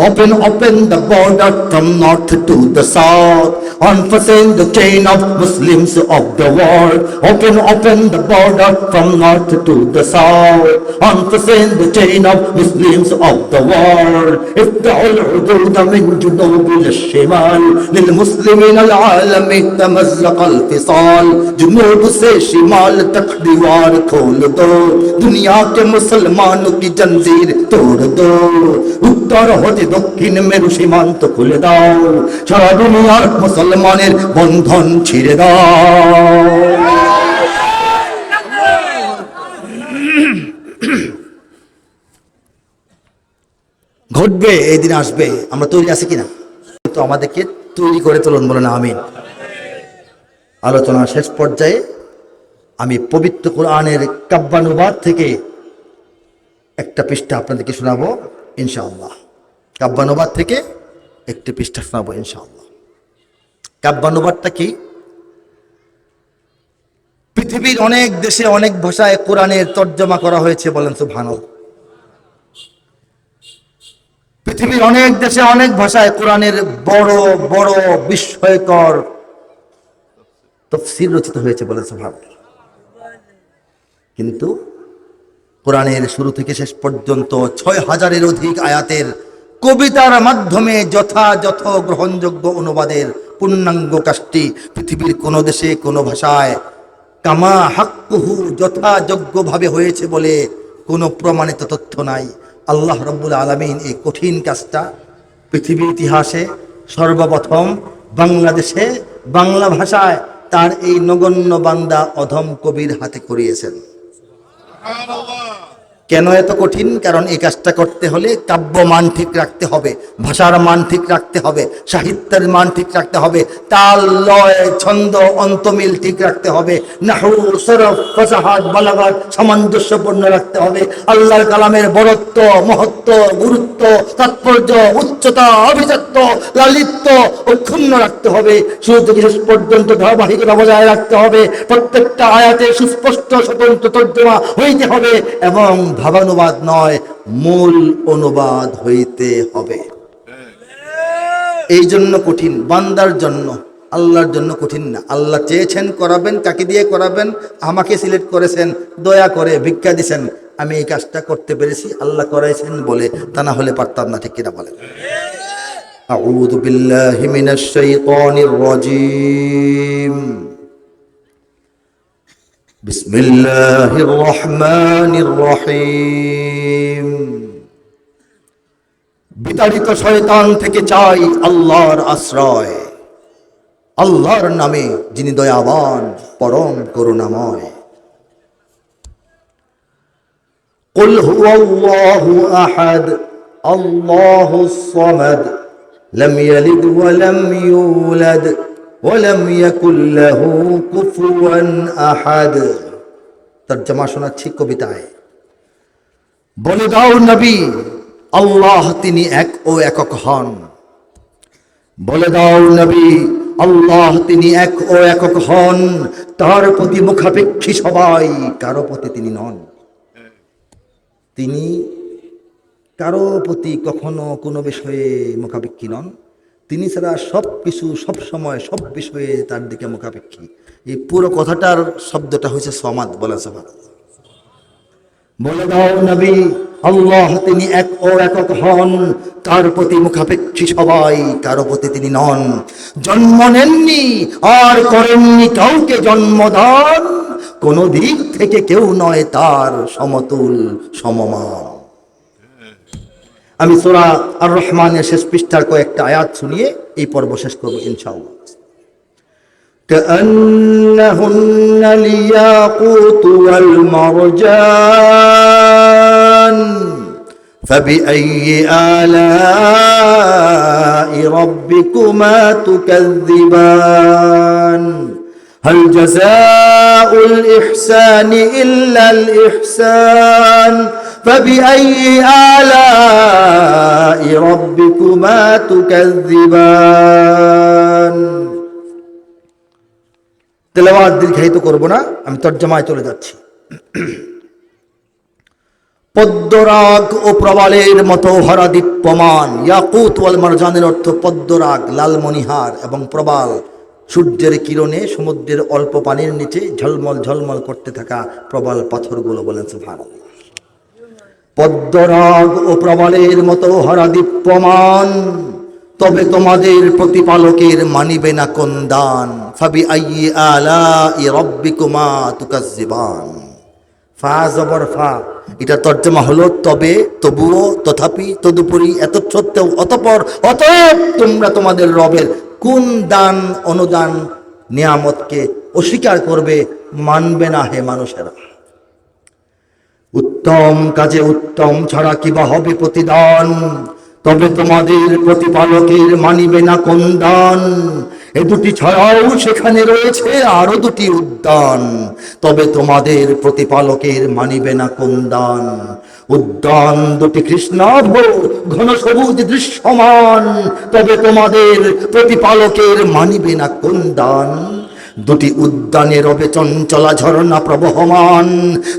Open open the border from north to the south, unfasten the chain of Muslims of the world. Open the border from north to the south, unfasten the chain of Muslims of the world. افتحوا الحدود من جنوب للشمال للمسلمين العالم تمزق الفصال. جنوب से शिमाल तक दीवार खोल दो, दुनिया के मुसलमानों की जंजीर तोड़ दो. उत्तर होते दक्षिण मेरु সীমান্ত খুলে দাও, সারা দুনিয়ার মুসলমানের বন্ধন ছিঁড়ে দাও। ঘটবে, এই দিন আসবে। আমরা তৈরি আছি কিনা? তো আমাদেরকে তৈরি করে তুলুন, বলেন আমিন। আলোচনার শেষ পর্যায়ে আমি পবিত্র কোরআনের কাব্যানুবাদ থেকে একটা পৃষ্ঠা আপনাদেরকে শোনাবো ইনশাআল্লাহ। কাব্যানুবাদ থেকে একটি পৃষ্ঠা শোনাবো ইনশাআল্লাহ। কাব্যানুবাদটা কি? পৃথিবীর অনেক দেশে অনেক ভাষায় কোরআনের তর্জমা করা হয়েছে, বলেন সুবহানাল্লাহ। পৃথিবীর অনেক দেশে অনেক ভাষায় কোরআনের বড় বড় বিস্ময়কর তাফসীর রচিত হয়েছে, বলেন সুবহানাল্লাহ। কিন্তু কোরআনের শুরু থেকে শেষ পর্যন্ত ৬,০০০-এর অধিক আয়াতের কবিতার মাধ্যমে যথাযথ গ্রহণযোগ্য অনুবাদের পূর্ণাঙ্গ কাজটি পৃথিবীর কোনো দেশে কোনো ভাষায় কামা হাক্কুহু যথাযোগ্যভাবে হয়েছে বলে কোনো প্রমাণিত তথ্য নাই। আল্লাহ রাব্বুল আলামিন এই কঠিন কাজটা পৃথিবীর ইতিহাসে সর্বপ্রথম বাংলাদেশে বাংলা ভাষায় তার এই নগণ্য বান্দা অধম কবির হাতে করিয়েছেন। কেন এত কঠিন? কারণ এই কাজটা করতে হলে কাব্য মান ঠিক রাখতে হবে, ভাষার মান ঠিক রাখতে হবে, সাহিত্যের মান ঠিক রাখতে হবে, তাল লয় ছন্দ অন্তমিল ঠিক রাখতে হবে, নাহু সরফ ফাসাহাত বালাগাত সামঞ্জস্যপূর্ণ রাখতে হবে, আল্লাহর কালামের বড়ত্ব মহত্ব গুরুত্ব তাৎপর্য উচ্চতা অভিজাত্য লালিত্য অক্ষুণ্ণ রাখতে হবে, শুরু থেকে শেষ পর্যন্ত ধারাবাহিকতা বজায় রাখতে হবে, প্রত্যেকটা আয়াতে সুস্পষ্ট স্বতন্ত্র তর্জমা হইতে হবে এবং ভাবানুবাদ নয় মূল অনুবাদ হইতে হবে। এই জন্য কঠিন, বান্দার জন্য, আল্লাহর জন্য কঠিন না। আল্লাহ চেয়েছেন করাবেন, কাকে দিয়ে করাবেন? আমাকে সিলেক্ট করেছেন, দয়া করে ভিক্ষা দিছেন, আমি এই কাজটা করতে পেরেছি, আল্লাহ করাইছেন বলে, তা না হলে পারতাম না। ঠিক কিনা বলেন? আউযু বিল্লাহি মিনাশ শাইতানির রাজীম। বিসমিল্লাহির রহমানির রহিম। বিতাড়িত শয়তান থেকে চাই আল্লাহর আশ্রয়, আল্লাহর নামে যিনি দয়াবান পরম করুণাময়। কুল হুয়াল্লাহু আহাদ আল্লাহুস সামাদ লাম ইয়ালিদ ওয়া লাম ইউলাদ ওয়ালাম ইয়াকুল লাহু কুফুয়ান আহাদ। তরজমা শোনাচ্ছি কবিতায়। বলে দাও নবী, আল্লাহ তিনি এক ও একক হন। বলে দাও নবী, আল্লাহ তিনি এক ও একক হন, তার প্রতি মুখাপেক্ষী সবাই, কারো প্রতি তিনি নন। তিনি কারো প্রতি কখনো কোনো বিষয়ে মুখাপেক্ষী নন। তিনি ছাড়া সব কিছু সব সময় সব বিষয়ে তার দিকে মুখাপেক্ষী। এই পুরো কথাটার শব্দটা হয়েছে সমাদ। বলা সমাদ। বলে দাও নবী, আল্লাহ তিনি এক ও একক হন, তার প্রতি মুখাপেক্ষী সবাই, কারো প্রতি তিনি নন। জন্ম নেননি আর করেননি কাউকে জন্মদান, কোন দিক থেকে কেউ নয় তার সমতুল সমমান। আমি সূরা আর রহমানের শেষ পৃষ্ঠার কয়েকটা আয়াত শুনিয়ে এই পর্ব শেষ করব ইনশাআল্লাহ। كأنهن الياقوت والمرجان فبأي آلاء ربكما تكذبان هل جزاء الإحسان إلا الإحسان فبأي آلاء ربكما تكذبان। তেলাওয়াত দীর্ঘায়িত করব না, আমি তরজমায় চলে যাচ্ছি। পদ্মরাগ ও প্রবালের মতো ভরা দীপ্যমান। ইয়াকুত ওয়াল মারজানের অর্থ পদ্মরাগ, লালমণিহার, এবং প্রবাল সূর্যের কিরণে সমুদ্রের অল্প পানির নিচে ঝলমল ঝলমল করতে থাকা প্রবাল পাথরগুলো। বলেন সুবহানাল্লাহ। পদ্মরাগ ও প্রবালের মতো ভরা দীপ্যমান, তবে তোমাদের প্রতিপালকের মানিবে না কোন দান। ফাবি আইয়ি আলাই রাব্বিকুমা তুকাজ্জিবান। ফা জবর ফা, এটা তর্জমা হলো তবে, তবুও, তথাপি, তদুপরি, এত সত্ত্বেও, অতঃপর, অতএব তোমরা তোমাদের রবের কোন দান অনুদান নিয়ামতকে অস্বীকার করবে, মানবে না হে মানুষেরা। উত্তম কাজে উত্তম ছাড়া কিবা হবে প্রতিদান, তবে তোমাদের প্রতিপালকের মানিবে না কোন দান। এ দুটি ছাড়াও সেখানে রয়েছে আরো দুটি উদ্যান, তবে তোমাদের প্রতিপালকের মানিবে না কোন দান। উদ্যান দুটি কৃষ্ণাভ ঘন সবুজ দৃশ্যমান, তবে তোমাদের প্রতিপালকের মানিবে না কোন দান। দুটি উদ্যানে রবে চঞ্চলা ঝর্ণা প্রবহমান,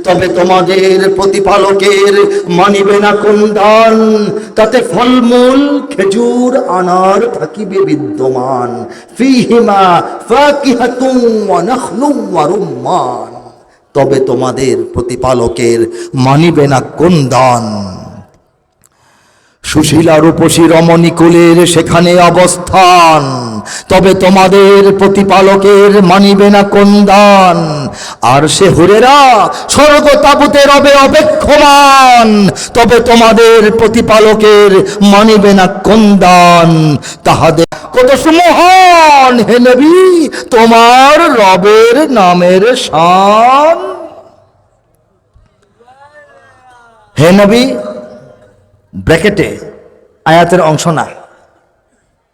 তবে তোমাদের প্রতিপালকের মানিবে না কোন দান। তাতে ফলমূল খেজুর আনার থাকিবে বিদ্যমান, ফিহিমা ফাকিহাতুন ওয়া নাখলুন ওয়া রুম্মান, তবে তোমাদের প্রতিপালকের মানিবে না কোন দান। সুশীলা রূপসী রমণী কুলের সেখানে অবস্থান, তবে তোমাদের প্রতিপালকের মানিবে না কোন দান। আর সে হুরেরা স্বর্গ তাবুতে রবে অপেক্ষমান, তবে তোমাদের প্রতিপালকের মানিবে না কোন দান। তাহাদের কত সুমহান হে নবী তোমার রবের নামের শান। হে নবী ব্র্যাকেটে আয়াতের অংশ না,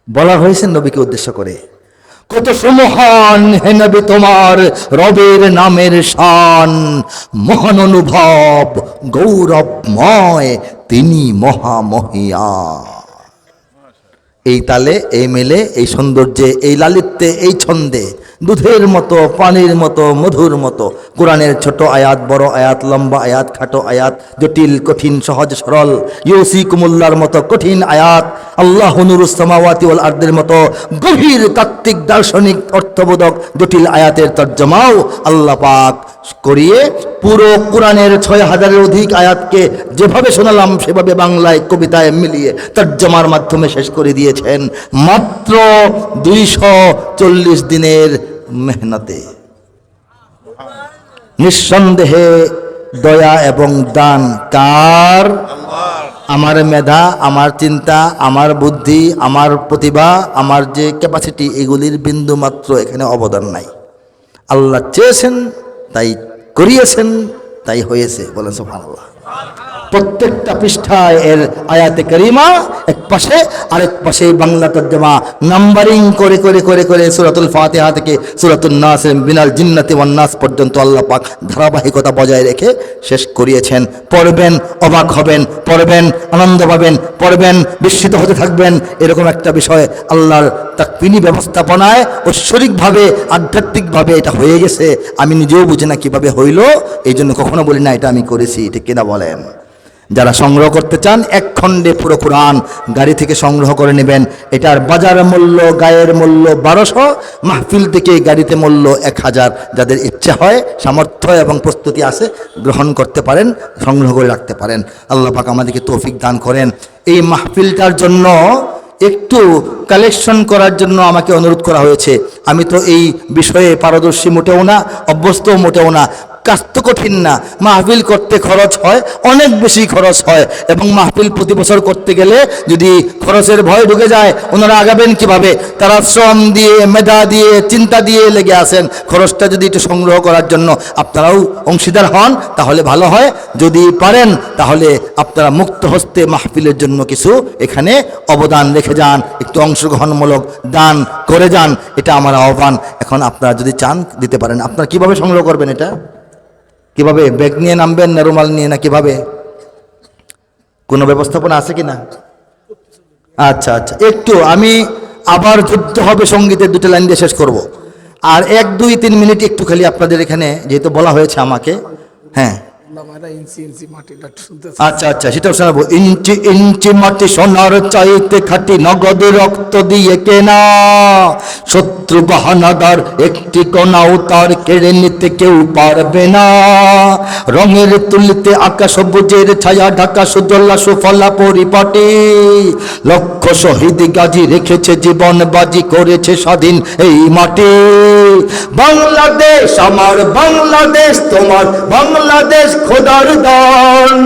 বলা হয়েছে নবীকে উদ্দেশ্য করে, কত সুমহান হে নবী তোমার রবের নামের শান। মহান অনুভব গৌরবময় তিনি মহামহিয়ান। এই তালে, এই মেলে, এই সৌন্দর্যে, এই লালিত্যে, এই ছন্দে, দুধের মতো, পানির মতো, মধুর মতো কোরআনের ছোট আয়াত, বড় আয়াত, লম্বা আয়াত, খাটো আয়াত, জটিল, কঠিন, সহজ, সরল, ইউসিকুমুল্লাহর মতো কঠিন আয়াত, আল্লাহু নূরুস সামাওয়াতি ওয়াল আরদির মতো গভীর তাত্ত্বিক দার্শনিক অর্থবোধক জটিল আয়াতের তর্জমাও আল্লাহ পাক করিয়ে পুরো কোরআনের ৬,০০০-এর অধিক আয়াতকে যেভাবে শোনালাম সেভাবে বাংলায় কবিতায় মিলিয়ে তর্জমার মাধ্যমে শেষ করে দিয়েছেন মাত্র ২৪০ দিনের মেহনতে। নিঃসন্দেহে দয়া এবং দান কার? আমার মেধা, আমার চিন্তা, আমার বুদ্ধি, আমার প্রতিভা, আমার যে ক্যাপাসিটি, এগুলির বিন্দু মাত্র এখানে অবদান নাই। আল্লাহ চেয়েছেন তাই করিয়েছেন, তাই হয়েছে। বলেন সুবহানাল্লাহ। প্রত্যেকটা পৃষ্ঠায় এর আয়াতে কারিমা এক পাশে, আরেক পাশে বাংলা তর্জমা নাম্বারিং করে করে করে করে সূরাতুল ফাতিহা থেকে সূরাতুন নাস, মিনাল জিন্নাতি ওয়ান নাস পর্যন্ত আল্লাহ পাক ধারাবাহিকতা বজায় রেখে শেষ করিয়েছেন। পড়বেন, অবাক হবেন, পড়বেন, আনন্দ পাবেন, পড়বেন, বিস্মিত হতে থাকবেন। এরকম একটা বিষয় আল্লাহর তাকবিনী ব্যবস্থাপনায় ঐশ্বরিকভাবে, আধ্যাত্মিকভাবে এটা হয়ে গেছে। আমি নিজেও বুঝি না কিভাবে হইল, এই জন্য কখনো বলি না এটা আমি করেছি। ঠিক কিনা বলেন? যারা সংগ্রহ করতে চান এক খণ্ডে পুরো কোরআন গাড়ি থেকে সংগ্রহ করে নেবেন। এটার বাজার মূল্য, গায়ের মূল্য ১২০০, মাহফিল থেকে গাড়িতে মূল্য ১,০০০। যাদের ইচ্ছা হয়, সামর্থ্য এবং প্রস্তুতি আছে, গ্রহণ করতে পারেন, সংগ্রহ করে রাখতে পারেন। আল্লাহ পাক আমাদেরকে তৌফিক দান করেন। এই মাহফিলটার জন্য একটু কালেকশন করার জন্য আমাকে অনুরোধ করা হয়েছে। আমি তো এই বিষয়ে পারদর্শী মোটেও না, অভ্যস্ত মোটেও না। কাজ তো কঠিন না, মাহফিল করতে খরচ হয়, অনেক বেশি খরচ হয়, এবং মাহফিল প্রতি বছর করতে গেলে যদি খরচের ভয় ঢুকে যায়, ওনারা আগাবেন কিভাবে? তারা শ্রম দিয়ে, মেধা দিয়ে, চিন্তা দিয়ে লেগে আছেন। খরচটা যদি একটু সংগ্রহ করার জন্য আপনারাও অংশীদার হন তাহলে ভালো হয়। যদি পারেন তাহলে আপনারা মুক্ত হস্তে মাহফিলের জন্য কিছু এখানে অবদান রেখে যান, একটু অংশগ্রহণমূলক দান করে যান। এটা আমার আহ্বান। এখন আপনারা যদি চান দিতে পারেন। আপনারা কিভাবে সংগ্রহ করবেন? এটা কিভাবে? ব্যাগ নিয়ে নামবেন না রুমাল নিয়ে, না কিভাবে? কোনো ব্যবস্থাপনা আছে কি না? আচ্ছা আচ্ছা, একটু আমি আবার যুদ্ধ হবে সঙ্গীতের 2টা লাইন দিয়ে শেষ করব। আর 1, 2, 3 মিনিট একটু খালি আপনাদের এখানে, যেহেতু বলা হয়েছে আমাকে, হ্যাঁ ওলামারা ইঞ্চি ইঞ্চি মাটিটা শুনতে আচ্ছা আচ্ছা, সেটাও শোনাবো। ইঞ্চি ইঞ্চি মাটি সোনার চাইতে খাঁটি, নগদ রক্ত দিয়ে কেনা। শত্রু বাহানাদার একটি কণাও তার কেড়ে নিতে কেউ পারবে না। রঙের তুলিতে আকাশ সবুজের ছায়া ঢাকা, সুজলা সুফলা পরিপাটি। লক্ষ শহীদ গাজী রেখেছে জীবন বাজি, করেছে স্বাধীন এই মাটি। বাংলাদেশ আমার বাংলাদেশ তোমার বাংলাদেশ খোদার দান।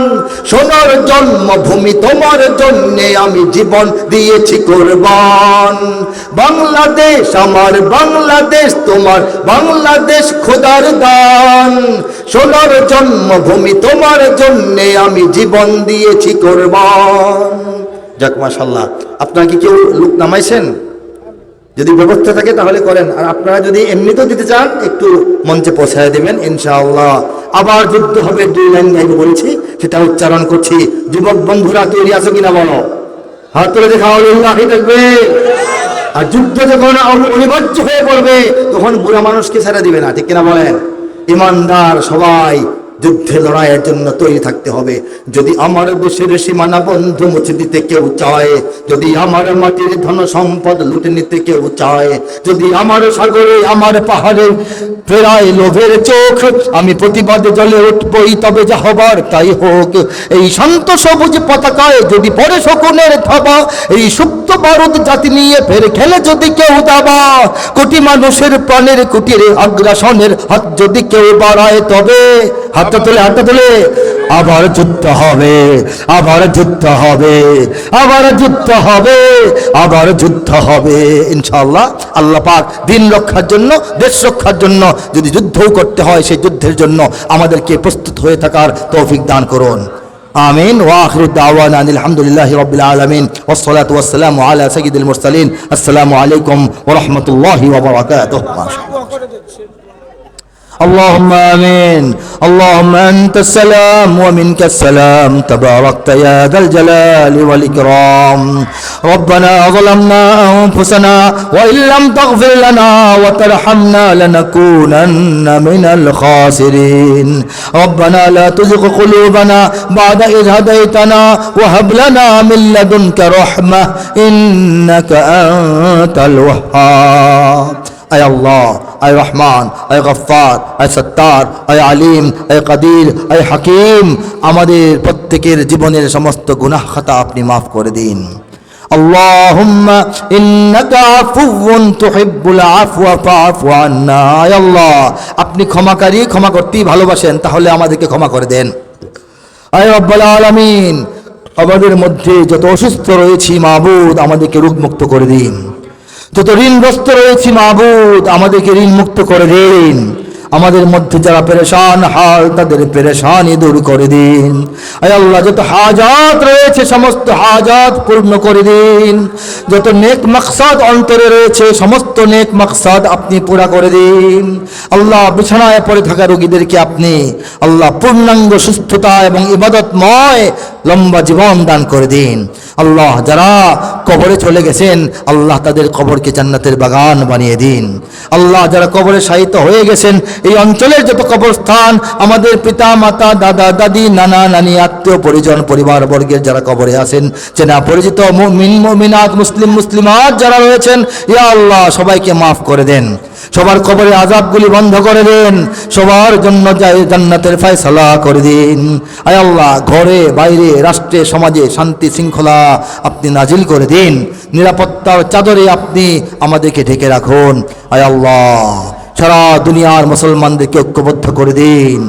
সোনার জন্মভূমি তোমার জন্যে আমি জীবন দিয়েছি কোরবান। বাংলাদেশ আমার বাংলাদেশ তোমার বাংলাদেশ খোদার দান। সোনার জন্মভূমি তোমার জন্যে আমি জীবন দিয়েছি কোরবান। যাক মাশাআল্লাহ। আপনারা কি কেউ লোক নামাইছেন? যদি ব্যবস্থা থাকে তাহলে করেন, আর আপনারা যদি এমনিতেও দিতে চান একটু মঞ্চে পৌঁছায় দেবেন ইনশাআল্লাহ। আবার যুদ্ধ হবে, 2 লাইন গাইবো বলেছি, সেটা উচ্চারণ করছি। যুবক বন্ধুরা তৈরি আছো কিনা বলো? হাত তুলে দেখা আল্লাহি তাকবীর। আর যুদ্ধ যখন অনিবার্য হয়ে পড়বে তখন বুড়া মানুষকে ছেড়ে দিবে না, ঠিক কিনা বলেন? ইমানদার সবাই যুদ্ধে লড়াইয়ের জন্য তৈরি থাকতে হবে। যদি আমার দেশের সীমানা বন্ধু মুছে দিতে কেউ চায়, যদি আমার মাটির ধন সম্পদ লুটে নিতে কেউ চায়, যদি আমার সাগরে আমার পাহাড়ে ফেরায় লোভের চোখ, আমি প্রতিবাদে জ্বলে উঠবই, তবে যা হবার তাই হোক। এই শান্ত সবুজ পতাকায় যদি পড়ে শকুনের থাবা, এই সুপ্ত বারুদ জাতি নিয়ে ফের খেলে যদি কেউ দাবা, কোটি মানুষের প্রাণের কুটিরে আগ্রাসনের হাত যদি কেউ বাড়ায়, তবে হাতটা তুলে আবার যুদ্ধ হবে, আবার যুদ্ধ হবে, আবার যুদ্ধ হবে, আবার যুদ্ধ হবে ইনশাআল্লাহ। আল্লাহ পাক দিন রক্ষার জন্য, দেশ রক্ষার জন্য যদি যুদ্ধও করতে হয়, সেই যুদ্ধের জন্য আমাদেরকে প্রস্তুত হয়ে থাকার তৌফিক দান করুন। আমিন। ওয়া আখিরু দাওয়ানা আলহামদুলিল্লাহি রাব্বিল আলামিন ওয়াস সালাতু ওয়াস সালামু আলা সাইয়্যিদিল মুরসালিন। আসসালামু আলাইকুম ওয়া রাহমাতুল্লাহি ওয়া বারাকাতুহু। اللهم آمين. اللهم أنت السلام ومنك السلام، تباركت يا ذا الجلال والإكرام. ربنا ظلمنا أنفسنا وإن لم تغفر لنا وترحمنا لنكونن من الخاسرين. ربنا لا تزغ قلوبنا بعد إذ هديتنا وهب لنا من لدنك رحمة إنك أنت الوهاب. আয় আল্লাহ, আয় রহমান, আয় গফফার, আয় সত্তার, আয় আলিম, আয় কাদির, আয় হাকিম, আমাদের প্রত্যেকের জীবনের সমস্ত গুনাহ খাতা আপনি মাফ করে দিন। আল্লাহুম্মা ইন্নাকা আফুউন তুহিব্বুল আফওয়া ফাআফু আন্না। আয় আল্লাহ, আপনি ক্ষমাকারী, ক্ষমা করতেই ভালোবাসেন, তাহলে আমাদেরকে ক্ষমা করে দেন। আয় রব্বুল আলামিন, আমাদের মধ্যে যত অসুস্থ রয়েছি মাবুদ, আমাদেরকে রোগমুক্ত করে দিন। যত ঋণগ্রস্ত রয়েছি মাবুদ, আমাদেরকে ঋণ মুক্ত করে দিন। আমাদের মধ্যে যারা পেরেশান হাল, তাদের পেরেশানি দূর করে দিন। আয় আল্লাহ, যত হাজাত রয়েছে সমস্ত হাজাত পূর্ণ করে দিন। যত নেক মাকসাদ অন্তরে রয়েছে সমস্ত নেক মাকসাদ আপনি পুরা করে দিন। আল্লাহ, বিছানায় পড়ে থাকা রোগীদেরকে আপনি আল্লাহ পূর্ণাঙ্গ সুস্থতা এবং ইবাদতময় লম্বা জীবন দান করে দিন। আল্লাহ, যারা কবরে চলে গেছেন আল্লাহ তাদের কবরকে জান্নাতের বাগান বানিয়ে দিন। আল্লাহ, যারা কবরে শায়িত হয়ে গেছেন, এই অঞ্চলের যত কবরস্থান, আমাদের পিতা মাতা দাদা দাদি নানা নানি আত্মীয় পরিজন পরিবার বর্গের যারা কবরে আছেন, চেনা পরিচিত মুমিন মুমিনাত মুসলিম মুসলিমাত যারা রয়েছেন, ইয়া আল্লাহ সবাইকে মাফ করে দেন। সবার কবরে আযাবগুলি বন্ধ করে দেন। সবার জন্য জান্নাতের ফয়সালা করে দিন। আয় আল্লাহ, ঘরে বাইরে রাষ্ট্রে সমাজে শান্তি শৃঙ্খলা আপনি নাজিল করে দিন। নিরাপত্তার চাদরে আপনি আমাদেরকে ঢেকে রাখুন। আয় আল্লাহ, সারা দুনিয়ার মুসলমানদেরকে ঐক্যবদ্ধ করে দিন।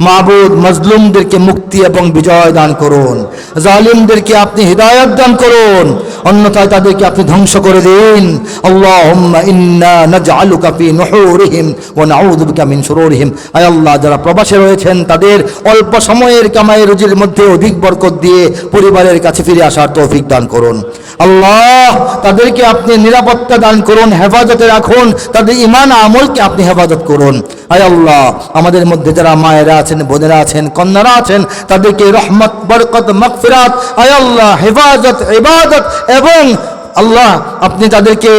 মাবুদ, মজলুমদেরকে মুক্তি এবং বিজয় দান করুন। জালিমদেরকে আপনি হিদায়াত দান করুন, অন্যথায় তাদেরকে আপনি ধ্বংস করে দিন। আল্লাহুম্মা ইন্না নাজআলুকা ফি নুহুরিহিম ওয়া নাউযু বিকা মিন শুরুরিহিম। আয় আল্লাহ, যারা প্রবাসে রয়েছেন তাদের অল্প সময়ের কামাই রুজির মধ্যে অধিক বরকত দিয়ে পরিবারের কাছে ফিরে আসার তৌফিক দান করুন। আল্লাহ, তাদেরকে আপনি নিরাপত্তা দান করুন, হেফাজতে রাখুন, তাদের ঈমান আমলকে আপনি হেফাজত করুন। আয় আল্লাহ, আমাদের মধ্যে যারা মায়েরা আছেন, বোনেরা আছেন, কন্যারা আছেন, তাদেরকে রহমত, বরকত, মাগফিরাত, আয় আল্লাহ হেফাজত, ইবাদত এবং আল্লাহ আপনি তাদেরকে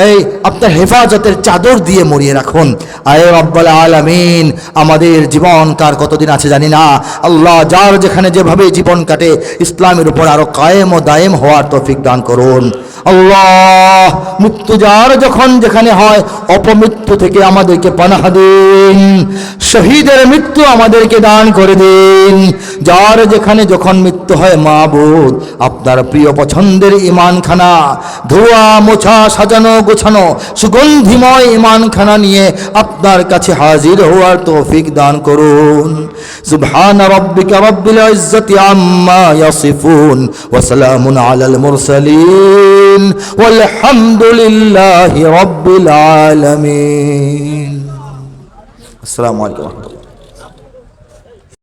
এই আপনার হেফাজতের চাদর দিয়ে মুড়িয়ে রাখুন। আয় রব্বুল আলামিন, আমাদের জীবন কার কতদিন আছে জানি না। আল্লাহ যার যেখানে যেভাবে জীবন কাটে ইসলামের উপর আরো কায়েম ও দায়েম হওয়ার তৌফিক দান করুন। আল্লাহ মৃত্যু যার যখন যেখানে হয় অপমৃত্যু থেকে আমাদেরকে পানাহ দিন, শহীদের মৃত্যু আমাদেরকে দান করে দিন। যার যেখানে যখন মৃত্যু হয় মাবুদ আপনার প্রিয় পছন্দের ঈমানখানা, ধোয়া মোছা সাজানো গোছানো সুগন্ধিময় ঈমানখানা নিয়ে আপনার কাছে হাজির হওয়ার তৌফিক দান করুন। সুবহান রাব্বিকা রাব্বিল ইজ্জাতি আম্মা ইয়াসিফুন ওয়া সালামুন আলাল মুরসালিন ওয়ালহামদুলিল্লাহি রাব্বিল আলামিন। আসসালামু আলাইকুম।